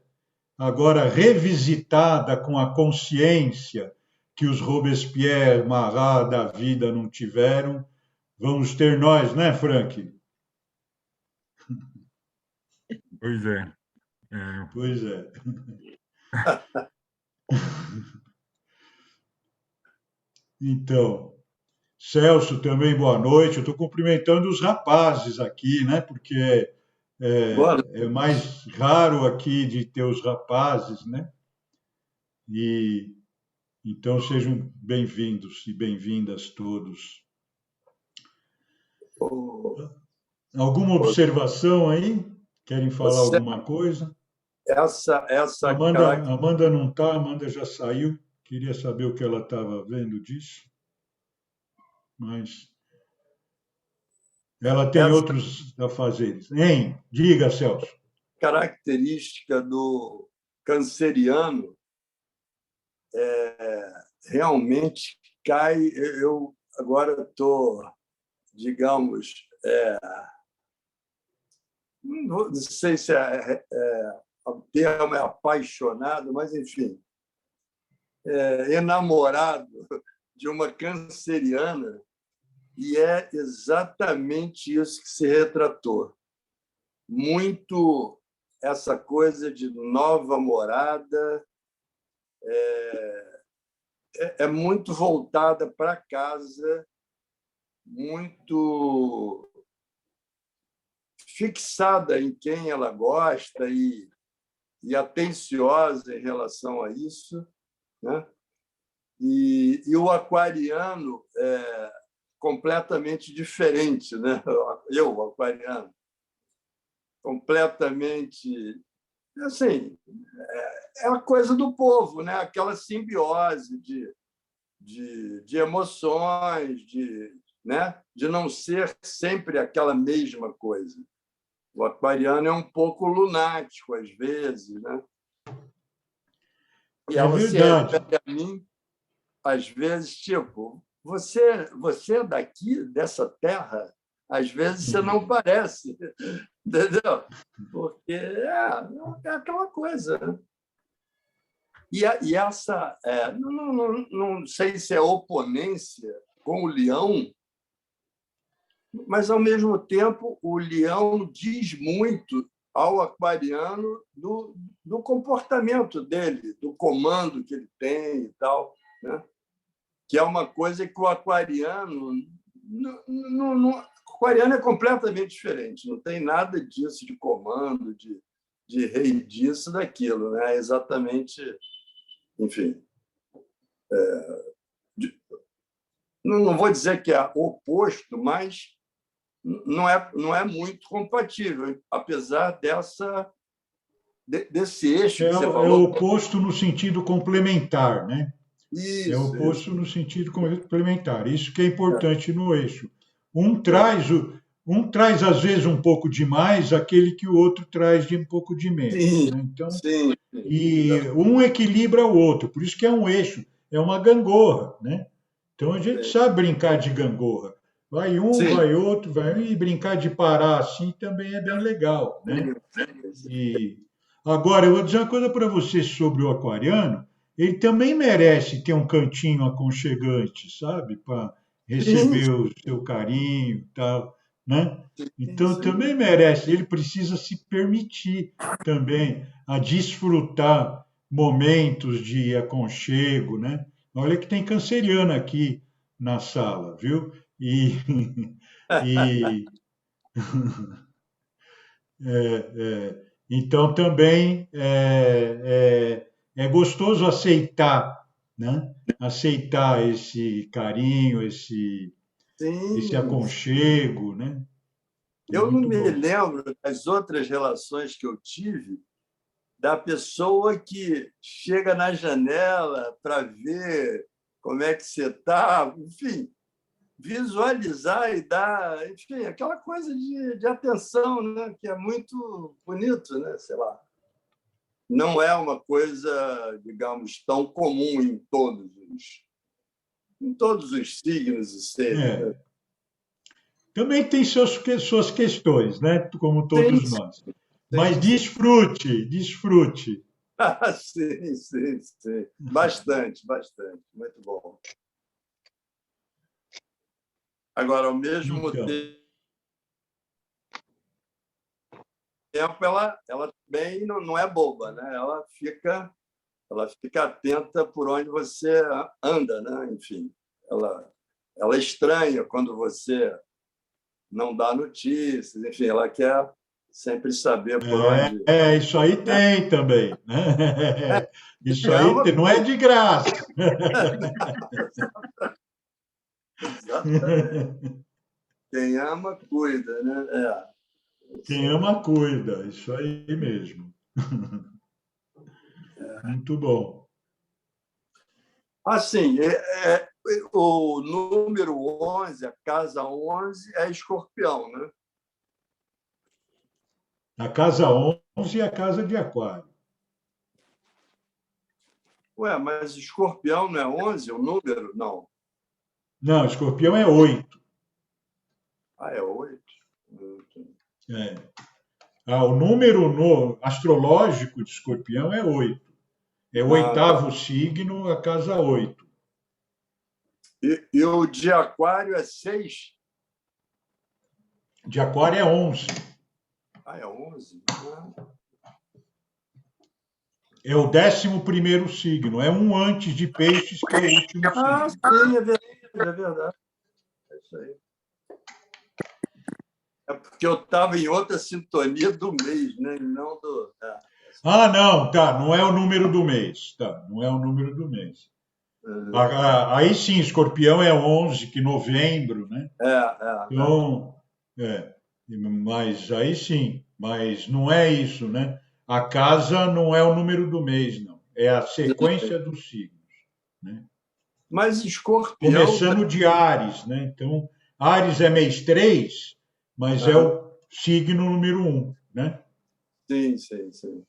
[SPEAKER 1] agora revisitada com a consciência que os Robespierre, Marat da vida não tiveram. Vamos ter nós, né, Frank?
[SPEAKER 5] Pois é.
[SPEAKER 1] Pois é. Então, Celso também, boa noite. Eu estou cumprimentando os rapazes aqui, né? Porque é mais raro aqui de ter os rapazes, né? E então sejam bem-vindos e bem-vindas todos. Alguma observação aí? Querem falar alguma coisa?
[SPEAKER 2] Essa
[SPEAKER 1] Amanda não está, Amanda já saiu. Queria saber o que ela estava vendo disso. Mas ela tem outros afazeres. Hein? Diga, Celso.
[SPEAKER 2] característica do canceriano realmente cai. Eu agora estou, digamos, não sei se o termo é apaixonado, mas, enfim, enamorado de uma canceriana, e é exatamente isso que se retratou. Muito essa coisa de nova morada, é muito voltada para casa, muito fixada em quem ela gosta e atenciosa em relação a isso, né? E o aquariano é completamente diferente, né? Eu, o aquariano, completamente assim, é a coisa do povo, né? Aquela simbiose de emoções, né? De não ser sempre aquela mesma coisa. O aquariano é um pouco lunático, às vezes, né? E ela se refere a mim, às vezes, tipo, você é daqui, dessa terra? Às vezes você não parece, entendeu? Porque é aquela coisa, né? E essa, não sei se é oponência com o leão, mas, ao mesmo tempo, o leão diz muito ao aquariano do comportamento dele, do comando que ele tem e tal, né? Que é uma coisa que o aquariano... O aquariano é completamente diferente, não tem nada disso de comando, de rei disso, daquilo, né? É exatamente... Enfim... não vou dizer que é oposto, mas não é muito compatível, apesar desse eixo que você falou.
[SPEAKER 1] É o oposto no sentido complementar, né?
[SPEAKER 2] Isso,
[SPEAKER 1] é o oposto no sentido complementar. Isso que é importante no eixo. um traz às vezes um pouco de mais, aquele que o outro traz de um pouco de menos,
[SPEAKER 2] Sim,
[SPEAKER 1] né? Então,
[SPEAKER 2] sim.
[SPEAKER 1] e um equilibra o outro, por isso que é um eixo, é uma gangorra, né? Então a gente sabe brincar de gangorra. Vai um,
[SPEAKER 2] Sim,
[SPEAKER 1] vai outro, vai e brincar de parar assim também é bem legal, né?
[SPEAKER 2] sim.
[SPEAKER 1] E agora eu vou dizer uma coisa para você sobre o aquariano, ele também merece ter um cantinho aconchegante, sabe, para
[SPEAKER 2] Sim,
[SPEAKER 1] receber o seu carinho, e tal, né?
[SPEAKER 2] sim,
[SPEAKER 1] Então
[SPEAKER 2] sim.
[SPEAKER 1] também merece, ele precisa se permitir também a desfrutar momentos de aconchego, né? Olha que tem canceriano aqui na sala, viu? E então também é gostoso aceitar, né? Aceitar esse carinho, esse
[SPEAKER 2] Sim.
[SPEAKER 1] aconchego, né? É
[SPEAKER 2] Eu não
[SPEAKER 1] muito
[SPEAKER 2] me
[SPEAKER 1] bom.
[SPEAKER 2] lembro das outras relações que eu tive da pessoa que chega na janela para ver como é que você está, enfim, visualizar e dar, enfim, aquela coisa de atenção, né? Que é muito bonito, né? Sei lá. Não é uma coisa, digamos, tão comum em todos os signos e seres, né?
[SPEAKER 1] É. Também tem suas questões, né? Como
[SPEAKER 2] Sim,
[SPEAKER 1] todos nós. Mas
[SPEAKER 2] sim, sim.
[SPEAKER 1] desfrute, desfrute.
[SPEAKER 2] Sim, sim, sim. Bastante, bastante. Muito bom. Agora, ao mesmo
[SPEAKER 1] Então,
[SPEAKER 2] tempo, ela também não é boba, né? Ela fica atenta por onde você anda, né? Enfim, ela estranha quando você não dá notícias, enfim, ela quer sempre saber por onde.
[SPEAKER 1] isso aí tem também, né? Isso
[SPEAKER 2] É
[SPEAKER 1] aí
[SPEAKER 2] uma
[SPEAKER 1] não é
[SPEAKER 2] coisa.
[SPEAKER 1] de graça.
[SPEAKER 2] Exatamente. Quem ama, cuida, né? Isso
[SPEAKER 1] Quem
[SPEAKER 2] aí.
[SPEAKER 1] ama, cuida. Isso aí mesmo. Muito bom.
[SPEAKER 2] Assim, o número 11, a casa 11, é escorpião, né?
[SPEAKER 1] A casa 11 é a casa de Aquário.
[SPEAKER 2] Ué, mas escorpião não é 11 o número? Não.
[SPEAKER 1] Não, escorpião é 8.
[SPEAKER 2] Ah, é 8.
[SPEAKER 1] É. O número no, astrológico de escorpião é 8. É o
[SPEAKER 2] Ah, tá.
[SPEAKER 1] oitavo signo, a casa 8.
[SPEAKER 2] E o de aquário é 6?
[SPEAKER 1] De Aquário é 11.
[SPEAKER 2] Ah, é 11?
[SPEAKER 1] É o 11º signo. É um antes de peixes, que é o último signo.
[SPEAKER 2] Sim, é verdade. É verdade. É isso aí. É porque eu estava em outra sintonia do mês, né? E não do.
[SPEAKER 1] Não, tá. Não é o número do mês. Tá, não é o número do mês. Aí sim, escorpião é 11, que novembro, né?
[SPEAKER 2] É.
[SPEAKER 1] Então, é, mas aí sim, mas não é isso, né? A casa não é o número do mês, não. É a sequência dos signos, né?
[SPEAKER 2] Mas escorpião.
[SPEAKER 1] Começando de Áries, né? Então, Áries é mês 3, mas é
[SPEAKER 2] Aham.
[SPEAKER 1] o signo número 1, né?
[SPEAKER 2] Sim, sim, sim.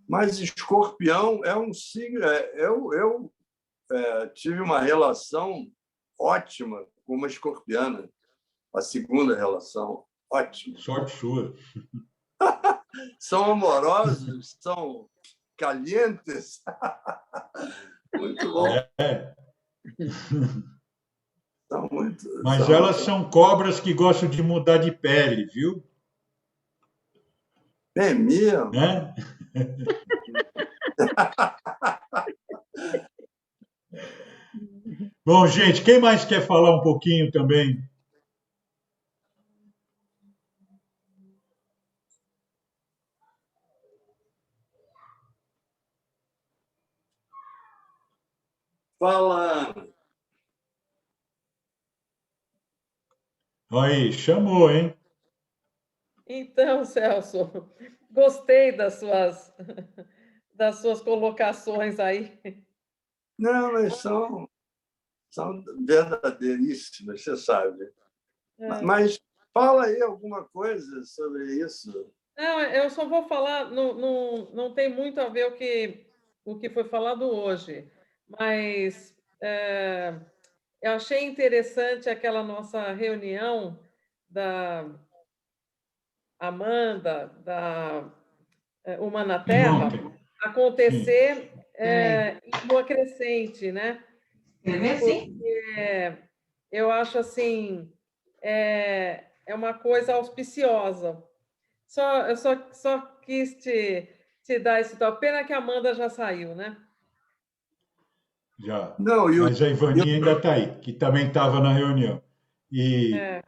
[SPEAKER 2] Mas escorpião é um signo. Eu tive uma relação ótima com uma escorpiana, a segunda relação, ótima.
[SPEAKER 1] Sorte sua.
[SPEAKER 2] São amorosos, são calientes. Muito bom.
[SPEAKER 1] É.
[SPEAKER 2] São muito.
[SPEAKER 1] Mas elas são cobras que gostam de mudar de pele, viu?
[SPEAKER 2] É mesmo?
[SPEAKER 1] Né? Bom, gente, quem mais quer falar um pouquinho também?
[SPEAKER 2] Fala.
[SPEAKER 1] Aí, chamou, hein?
[SPEAKER 6] Então, Celso, gostei das suas colocações aí.
[SPEAKER 2] Não, mas são verdadeiríssimas, você sabe. Mas fala aí alguma coisa sobre isso.
[SPEAKER 6] Não, eu só vou falar, não tem muito a ver o que foi falado hoje, mas eu achei interessante aquela nossa reunião da Amanda, da Uma na
[SPEAKER 1] De
[SPEAKER 6] Terra,
[SPEAKER 1] ontem. Sim.
[SPEAKER 6] acontecer em Lua Crescente, né? Porque eu acho assim, é uma coisa auspiciosa. Eu só quis te dar esse toque. Pena que a Amanda já saiu, né?
[SPEAKER 1] Já.
[SPEAKER 2] Não,
[SPEAKER 1] Mas a Ivani ainda está aí, que também estava na reunião.
[SPEAKER 6] É,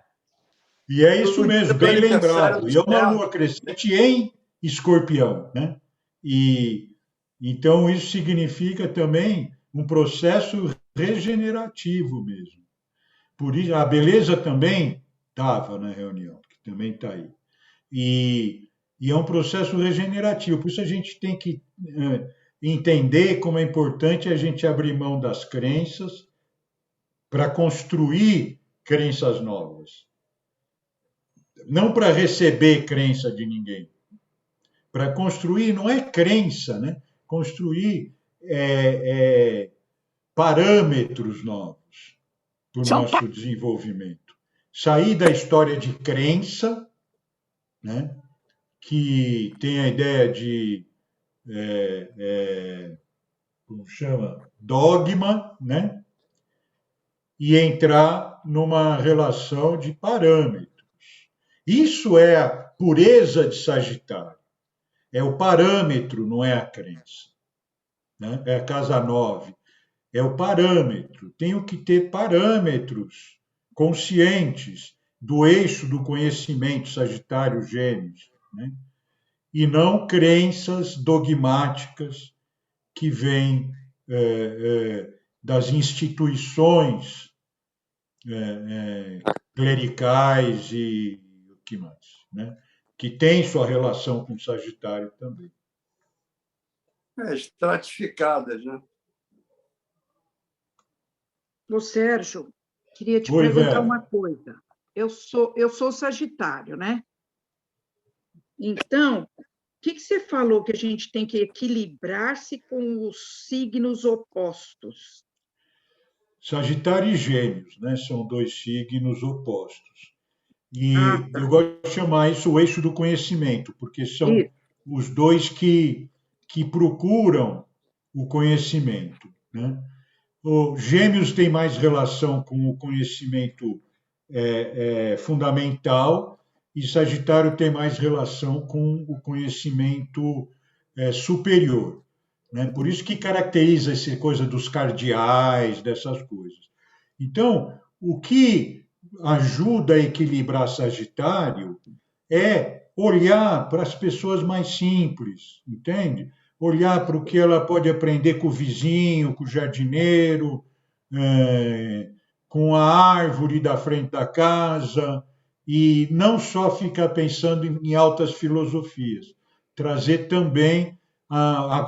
[SPEAKER 1] E é isso
[SPEAKER 2] no dia
[SPEAKER 1] mesmo,
[SPEAKER 2] do
[SPEAKER 1] bem
[SPEAKER 2] aniversário
[SPEAKER 1] lembrado.
[SPEAKER 2] do
[SPEAKER 1] E é uma
[SPEAKER 2] Sérgio,
[SPEAKER 1] lua crescente em Escorpião, né? E então isso significa também um processo regenerativo mesmo. Por isso, a beleza também estava na reunião, que também está aí. E é um processo regenerativo. Por isso a gente tem que entender como é importante a gente abrir mão das crenças para construir crenças novas. Não para receber crença de ninguém. Para construir, não é crença, né? Construir parâmetros novos para o
[SPEAKER 3] São
[SPEAKER 1] nosso desenvolvimento. Sair da história de crença, né? Que tem a ideia de como chama? Dogma, né? E entrar numa relação de parâmetros. Isso é a pureza de Sagitário. É o parâmetro, não é a crença. Né? É a casa 9. É o parâmetro. Tenho que ter parâmetros conscientes do eixo do conhecimento Sagitário Gêmeos, né? E não crenças dogmáticas que vêm das instituições clericais e o que mais, né? Que tem sua relação com Sagitário também.
[SPEAKER 2] estratificadas, né?
[SPEAKER 7] Ô, Sérgio, queria te
[SPEAKER 1] Oi,
[SPEAKER 7] perguntar
[SPEAKER 1] Vera.
[SPEAKER 7] uma coisa. Eu sou Sagitário, né? Então, o que você falou que a gente tem que equilibrar-se com os signos opostos?
[SPEAKER 1] Sagitário e Gêmeos, né? São dois signos opostos.
[SPEAKER 7] Ah,
[SPEAKER 1] E
[SPEAKER 7] tá.
[SPEAKER 1] eu gosto de chamar isso o eixo do conhecimento, porque são
[SPEAKER 7] Isso.
[SPEAKER 1] os dois que procuram o conhecimento, né? O Gêmeos tem mais relação com o conhecimento fundamental e Sagitário tem mais relação com o conhecimento superior, né? Por isso que caracteriza essa coisa dos cardeais, dessas coisas. Então, o que ajuda a equilibrar Sagitário é olhar para as pessoas mais simples, entende? Olhar para o que ela pode aprender com o vizinho, com o jardineiro, com a árvore da frente da casa, e não só ficar pensando em altas filosofias, trazer também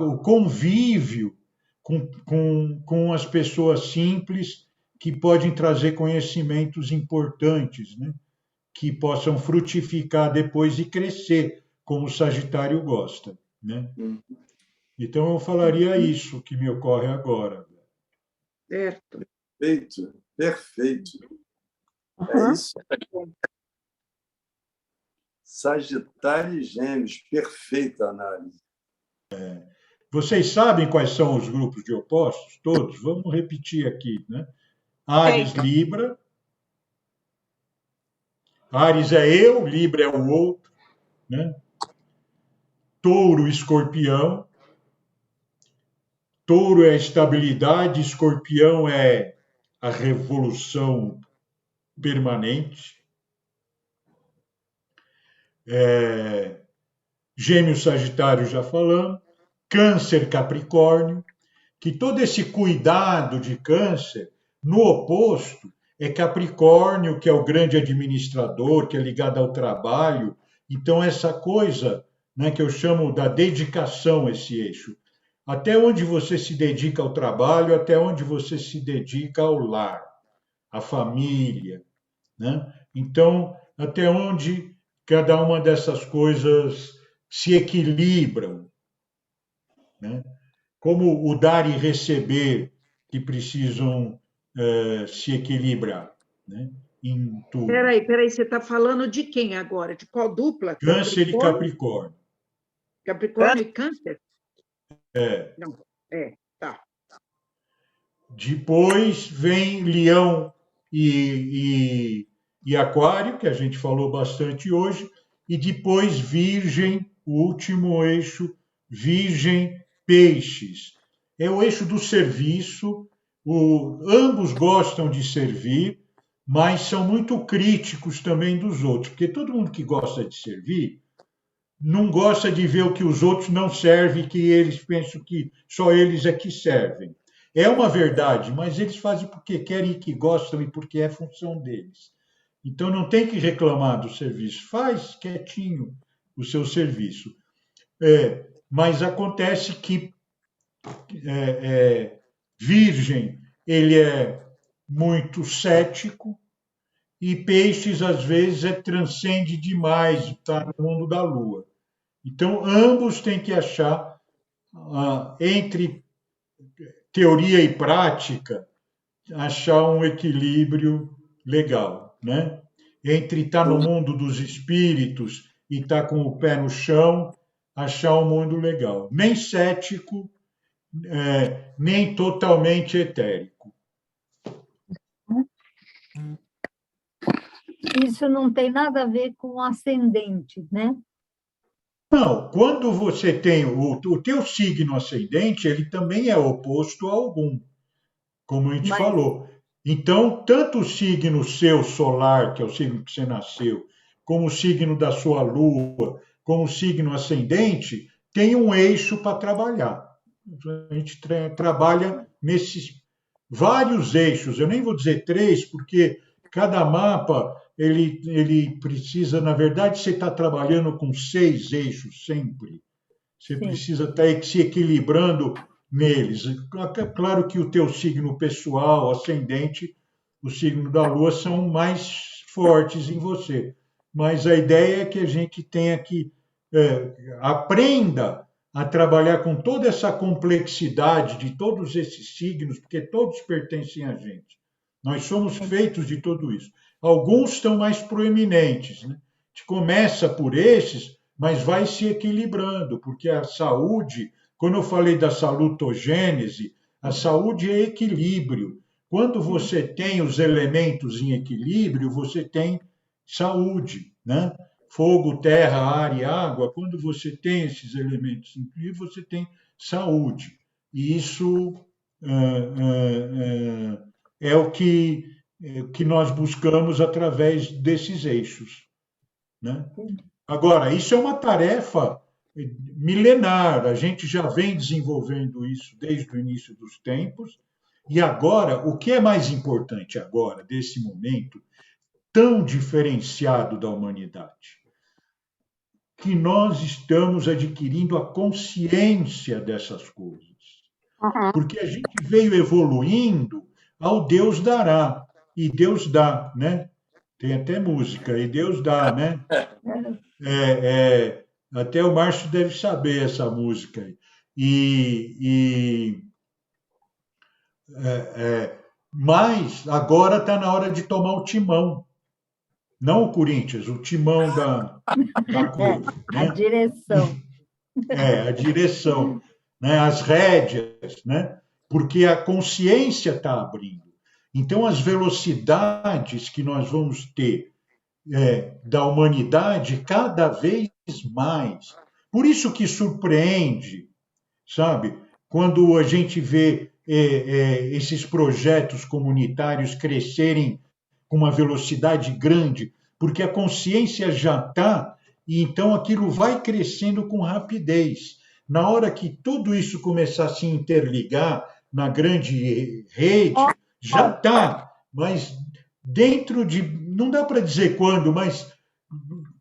[SPEAKER 1] o convívio com as pessoas simples que podem trazer conhecimentos importantes, né? Que possam frutificar depois e crescer, como o Sagitário gosta, né? Então eu falaria isso que me ocorre agora.
[SPEAKER 7] Certo.
[SPEAKER 2] Perfeito, perfeito. É
[SPEAKER 7] Uhum.
[SPEAKER 2] isso. Sagitário e Gêmeos, perfeita análise.
[SPEAKER 1] Vocês sabem quais são os grupos de opostos? Todos? Vamos repetir aqui, né? Áries, Libra. Áries é eu, Libra é o outro, né? Touro, Escorpião. Touro é a estabilidade, Escorpião é a revolução permanente. Gêmeos, Sagitário, já falamos. Câncer, Capricórnio. Que todo esse cuidado de Câncer, no oposto, é Capricórnio, que é o grande administrador, que é ligado ao trabalho. Então, essa coisa, né, que eu chamo da dedicação, esse eixo. Até onde você se dedica ao trabalho, até onde você se dedica ao lar, à família, né? Então, até onde cada uma dessas coisas se equilibram, né? Como o dar e receber que precisam se equilibrar, né? Em tudo.
[SPEAKER 7] Peraí, você está falando de quem agora? De qual dupla?
[SPEAKER 1] Câncer e Capricórnio.
[SPEAKER 7] Capricórnio e Câncer?
[SPEAKER 1] É.
[SPEAKER 7] Não, tá.
[SPEAKER 1] Depois vem Leão e Aquário, que a gente falou bastante hoje, e depois Virgem, o último eixo, Virgem, Peixes. É o eixo do serviço, ambos gostam de servir, mas são muito críticos também dos outros, porque todo mundo que gosta de servir não gosta de ver o que os outros não servem, que eles pensam que só eles é que servem. É uma verdade, mas eles fazem porque querem e que gostam e porque é função deles. Então não tem que reclamar do serviço, faz quietinho o seu serviço. Mas acontece que Virgem, ele é muito cético e Peixes, às vezes, transcende demais, está no mundo da lua. Então, ambos têm que achar, entre teoria e prática, achar um equilíbrio legal, né? Entre estar no mundo dos espíritos e estar com o pé no chão, achar um mundo legal. Nem cético, nem totalmente etérico.
[SPEAKER 8] Isso não tem nada a ver com ascendente, né?
[SPEAKER 1] Não, quando você tem o teu signo ascendente, ele também é oposto a algum, como a gente falou. Então, tanto o signo seu solar, que é o signo que você nasceu, como o signo da sua lua, como o signo ascendente, tem um eixo para trabalhar. A gente trabalha nesses vários eixos. Eu nem vou dizer 3, porque cada mapa ele precisa, na verdade, você está trabalhando com 6 eixos sempre. Você precisa estar se equilibrando neles. Claro que o teu signo pessoal, ascendente, o signo da Lua são mais fortes em você. Mas a ideia é que a gente tenha que aprenda a trabalhar com toda essa complexidade de todos esses signos, porque todos pertencem a gente. Nós somos feitos de tudo isso. Alguns estão mais proeminentes, né? A gente começa por esses, mas vai se equilibrando, porque a saúde, quando eu falei da salutogênese, a saúde é equilíbrio. Quando você tem os elementos em equilíbrio, você tem saúde, né? Fogo, terra, ar e água, quando você tem esses elementos em equilíbrio, você tem saúde. E isso é o que nós buscamos através desses eixos, né? Agora, isso é uma tarefa milenar, a gente já vem desenvolvendo isso desde o início dos tempos, e agora, o que é mais importante agora, desse momento tão diferenciado da humanidade? Que nós estamos adquirindo a consciência dessas coisas. Porque a gente veio evoluindo ao Deus dará, e Deus dá, né? Tem até música, e Deus dá, né? Até o Márcio deve saber essa música. Mas agora está na hora de tomar o timão. Não o Corinthians, o timão da coisa.
[SPEAKER 8] A direção.
[SPEAKER 1] A direção, né? As rédeas, né? Porque a consciência está abrindo. Então, as velocidades que nós vamos ter da humanidade cada vez mais. Por isso que surpreende, sabe? Quando a gente vê esses projetos comunitários crescerem com uma velocidade grande, porque a consciência já está, e então aquilo vai crescendo com rapidez. Na hora que tudo isso começar a se interligar na grande rede, já está, mas dentro de... Não dá para dizer quando, mas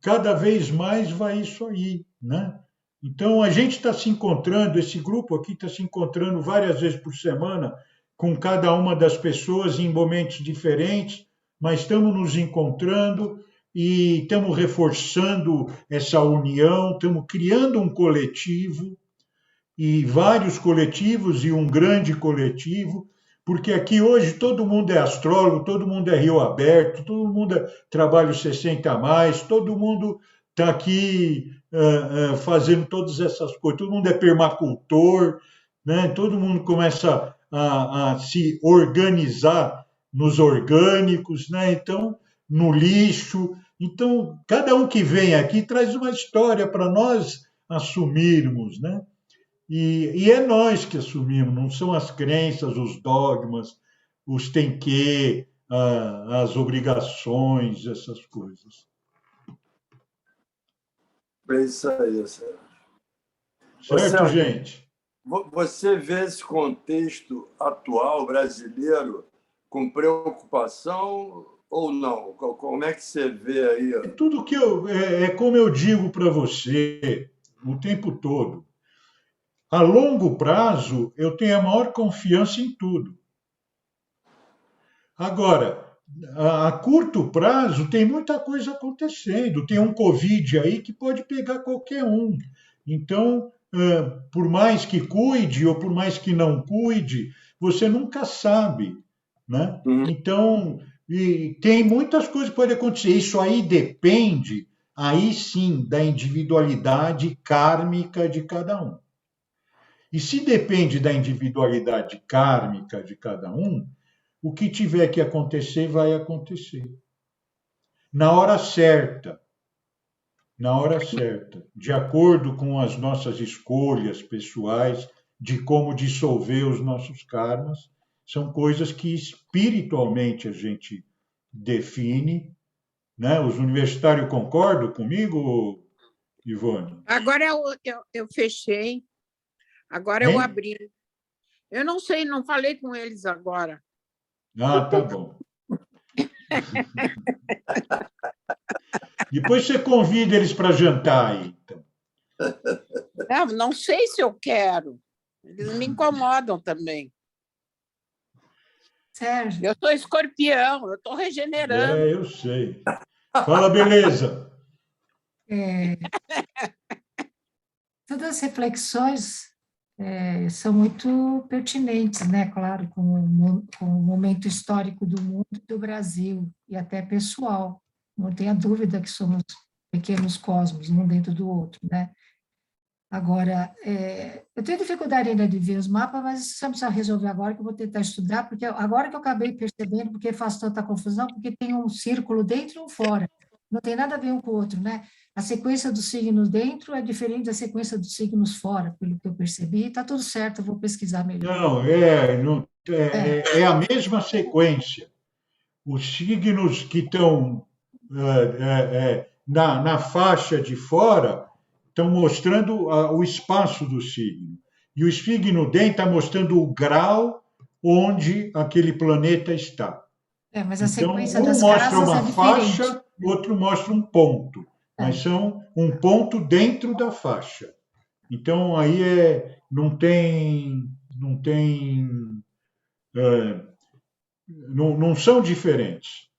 [SPEAKER 1] cada vez mais vai isso aí, né? Então, a gente está se encontrando, esse grupo aqui está se encontrando várias vezes por semana com cada uma das pessoas em momentos diferentes, mas estamos nos encontrando e estamos reforçando essa união, estamos criando um coletivo, e vários coletivos e um grande coletivo, porque aqui hoje todo mundo é astrólogo, todo mundo é Rio Aberto, todo mundo é trabalho 60 a mais, todo mundo está aqui fazendo todas essas coisas, todo mundo é permacultor, né? Todo mundo começa a se organizar nos orgânicos, né? Então, no lixo. Então, cada um que vem aqui traz uma história para nós assumirmos, né? E é nós que assumimos, não são as crenças, os dogmas, os tem que, as obrigações, essas coisas.
[SPEAKER 2] É isso aí, Sérgio.
[SPEAKER 1] Certo, gente?
[SPEAKER 2] Você vê esse contexto atual brasileiro com preocupação ou não? Como é que você vê aí?
[SPEAKER 1] É tudo que é como eu digo para você o tempo todo. A longo prazo, eu tenho a maior confiança em tudo. Agora, a curto prazo, tem muita coisa acontecendo. Tem um Covid aí que pode pegar qualquer um. Então, por mais que cuide ou por mais que não cuide, você nunca sabe, né? Então, e tem muitas coisas que podem acontecer. Isso aí depende, aí sim, da individualidade kármica de cada um. E se depende da individualidade kármica de cada um, o que tiver que acontecer, vai acontecer. Na hora certa, de acordo com as nossas escolhas pessoais, de como dissolver os nossos karmas, são coisas que espiritualmente a gente define, né? Os universitários concordam comigo, Ivone?
[SPEAKER 3] Agora eu fechei, agora eu
[SPEAKER 1] Hein?
[SPEAKER 3] abri. Eu não sei, não falei com eles agora.
[SPEAKER 1] Ah, tá bom. Depois você convida eles para jantar aí. Então.
[SPEAKER 3] Não sei se eu quero. Eles me incomodam também.
[SPEAKER 9] Sérgio.
[SPEAKER 3] Eu sou escorpião, eu estou regenerando.
[SPEAKER 1] Eu sei. Fala, beleza.
[SPEAKER 9] Todas as reflexões são muito pertinentes, né? Claro, com o momento histórico do mundo e do Brasil, e até pessoal. Não tenha dúvida que somos pequenos cosmos, um dentro do outro, né? Agora, eu tenho dificuldade ainda de ver os mapas, mas isso você precisa resolver agora, que eu vou tentar estudar, porque agora que eu acabei percebendo porque faz tanta confusão, porque tem um círculo dentro e um fora. Não tem nada a ver um com o outro, né? A sequência dos signos dentro é diferente da sequência dos signos fora, pelo que eu percebi. Está tudo certo, eu vou pesquisar melhor.
[SPEAKER 1] Não, é a mesma sequência. Os signos que estão na faixa de fora estão mostrando o espaço do signo. E o signo dentro está mostrando o grau onde aquele planeta está.
[SPEAKER 9] Mas a
[SPEAKER 1] então,
[SPEAKER 9] sequência
[SPEAKER 1] um
[SPEAKER 9] das
[SPEAKER 1] mostra
[SPEAKER 9] casas
[SPEAKER 1] uma
[SPEAKER 9] é diferente.
[SPEAKER 1] faixa, outro mostra um ponto. Mas são um ponto dentro da faixa. Então, aí não são diferentes.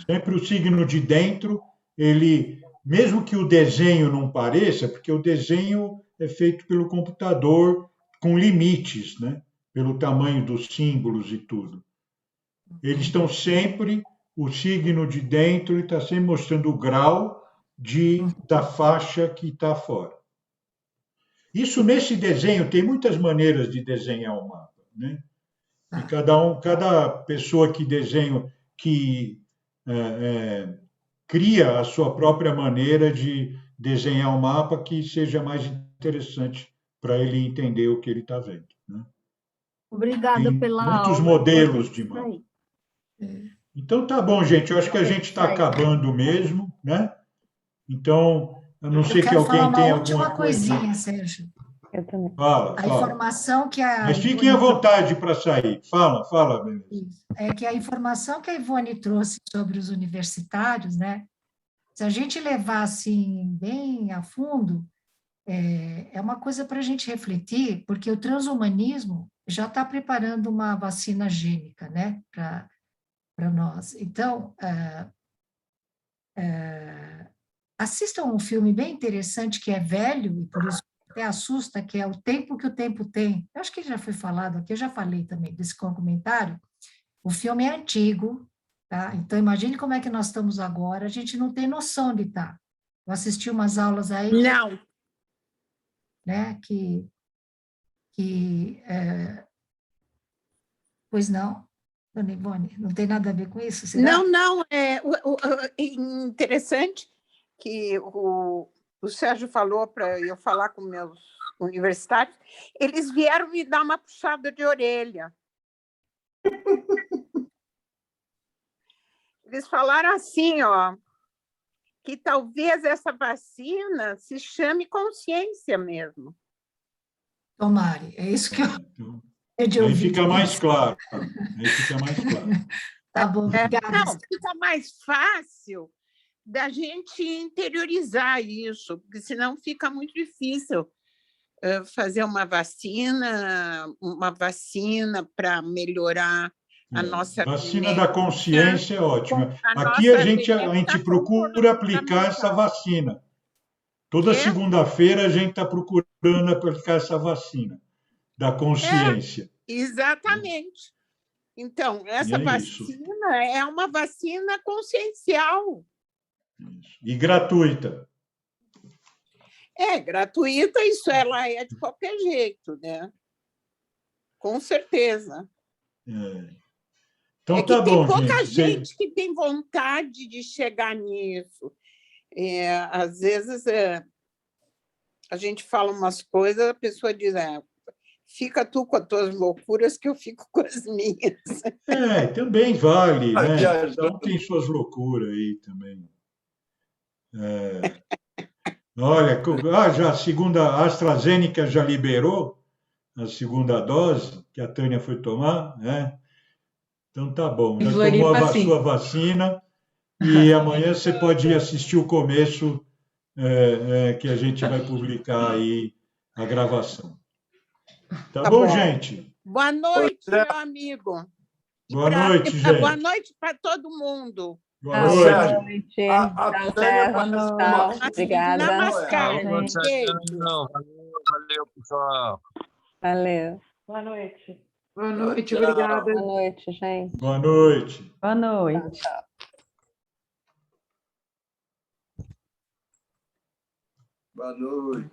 [SPEAKER 1] Sempre o signo de dentro, ele, mesmo que o desenho não pareça, porque o desenho é feito pelo computador com limites, né? Pelo tamanho dos símbolos e tudo. Eles estão sempre, o signo de dentro está sempre mostrando o grau da faixa que está fora. Isso nesse desenho, tem muitas maneiras de desenhar o mapa, né? E cada pessoa que desenha, que cria a sua própria maneira de desenhar o mapa que seja mais interessante para ele entender o que ele está vendo, né?
[SPEAKER 8] Obrigada pela aula.
[SPEAKER 1] Muitos modelos de mapa. Então tá bom, gente. Eu acho que a gente está acabando mesmo, né? Então, a não ser que alguém tenha alguma coisa.
[SPEAKER 9] Coisinha, Sérgio.
[SPEAKER 8] Eu também.
[SPEAKER 1] Fala.
[SPEAKER 9] A informação que a
[SPEAKER 1] Mas fiquem à vontade para sair. Fala, beleza.
[SPEAKER 9] É que a informação que a Ivone trouxe sobre os universitários, né? Se a gente levar assim bem a fundo, é uma coisa para a gente refletir, porque o transhumanismo já está preparando uma vacina gênica, né? Para para nós. Então, assistam um filme bem interessante, que é velho, e por isso até assusta, que é O Tempo que o Tempo Tem. Eu acho que já foi falado aqui, eu já falei também desse comentário. O filme é antigo, tá? Então, imagine como é que nós estamos agora, a gente não tem noção de estar. Eu assisti umas aulas aí...
[SPEAKER 3] Não.
[SPEAKER 9] Né, pois não, dona Ivone, não tem nada a ver com isso? Será?
[SPEAKER 3] Não, é interessante que o Sérgio falou para eu falar com meus universitários, eles vieram me dar uma puxada de orelha. Eles falaram assim, ó, que talvez essa vacina se chame consciência mesmo.
[SPEAKER 9] Tomare, é isso que eu...
[SPEAKER 1] Aí fica mais claro. Aí fica mais claro.
[SPEAKER 9] Tá bom, obrigada.
[SPEAKER 3] Não, fica mais fácil da gente interiorizar isso, porque senão fica muito difícil fazer uma vacina para melhorar a nossa
[SPEAKER 1] vacina da consciência é ótima. Aqui a gente procura aplicar essa vacina. Toda segunda-feira a gente está procurando aplicar essa vacina da consciência.
[SPEAKER 3] Exatamente. Então, essa vacina é uma vacina consciencial.
[SPEAKER 1] Isso. E gratuita.
[SPEAKER 3] Gratuita, isso ela é de qualquer jeito, né? Com certeza.
[SPEAKER 1] Então tá bom,
[SPEAKER 3] tem pouca gente que tem vontade de chegar nisso. Às vezes a gente fala umas coisas, a pessoa diz, fica tu com as tuas loucuras que eu fico com as minhas.
[SPEAKER 1] Também vale, né? Cada um tem suas loucuras aí também. Olha, já a segunda, a AstraZeneca já liberou a segunda dose que a Tânia foi tomar, né? Então tá bom, já tomou a sua vacina e amanhã você pode ir assistir o começo que a gente vai publicar aí a gravação. Tá bom, gente?
[SPEAKER 3] Boa noite, meu amigo.
[SPEAKER 1] Boa noite, gente.
[SPEAKER 3] Boa noite para todo mundo.
[SPEAKER 1] Boa noite.
[SPEAKER 8] Obrigada.
[SPEAKER 3] Namaskar.
[SPEAKER 4] Valeu, pessoal.
[SPEAKER 8] Valeu.
[SPEAKER 7] Boa noite. Boa noite, obrigada.
[SPEAKER 8] Boa noite, gente.
[SPEAKER 1] Boa noite.
[SPEAKER 7] Boa noite.
[SPEAKER 8] Tchau.
[SPEAKER 2] Boa noite.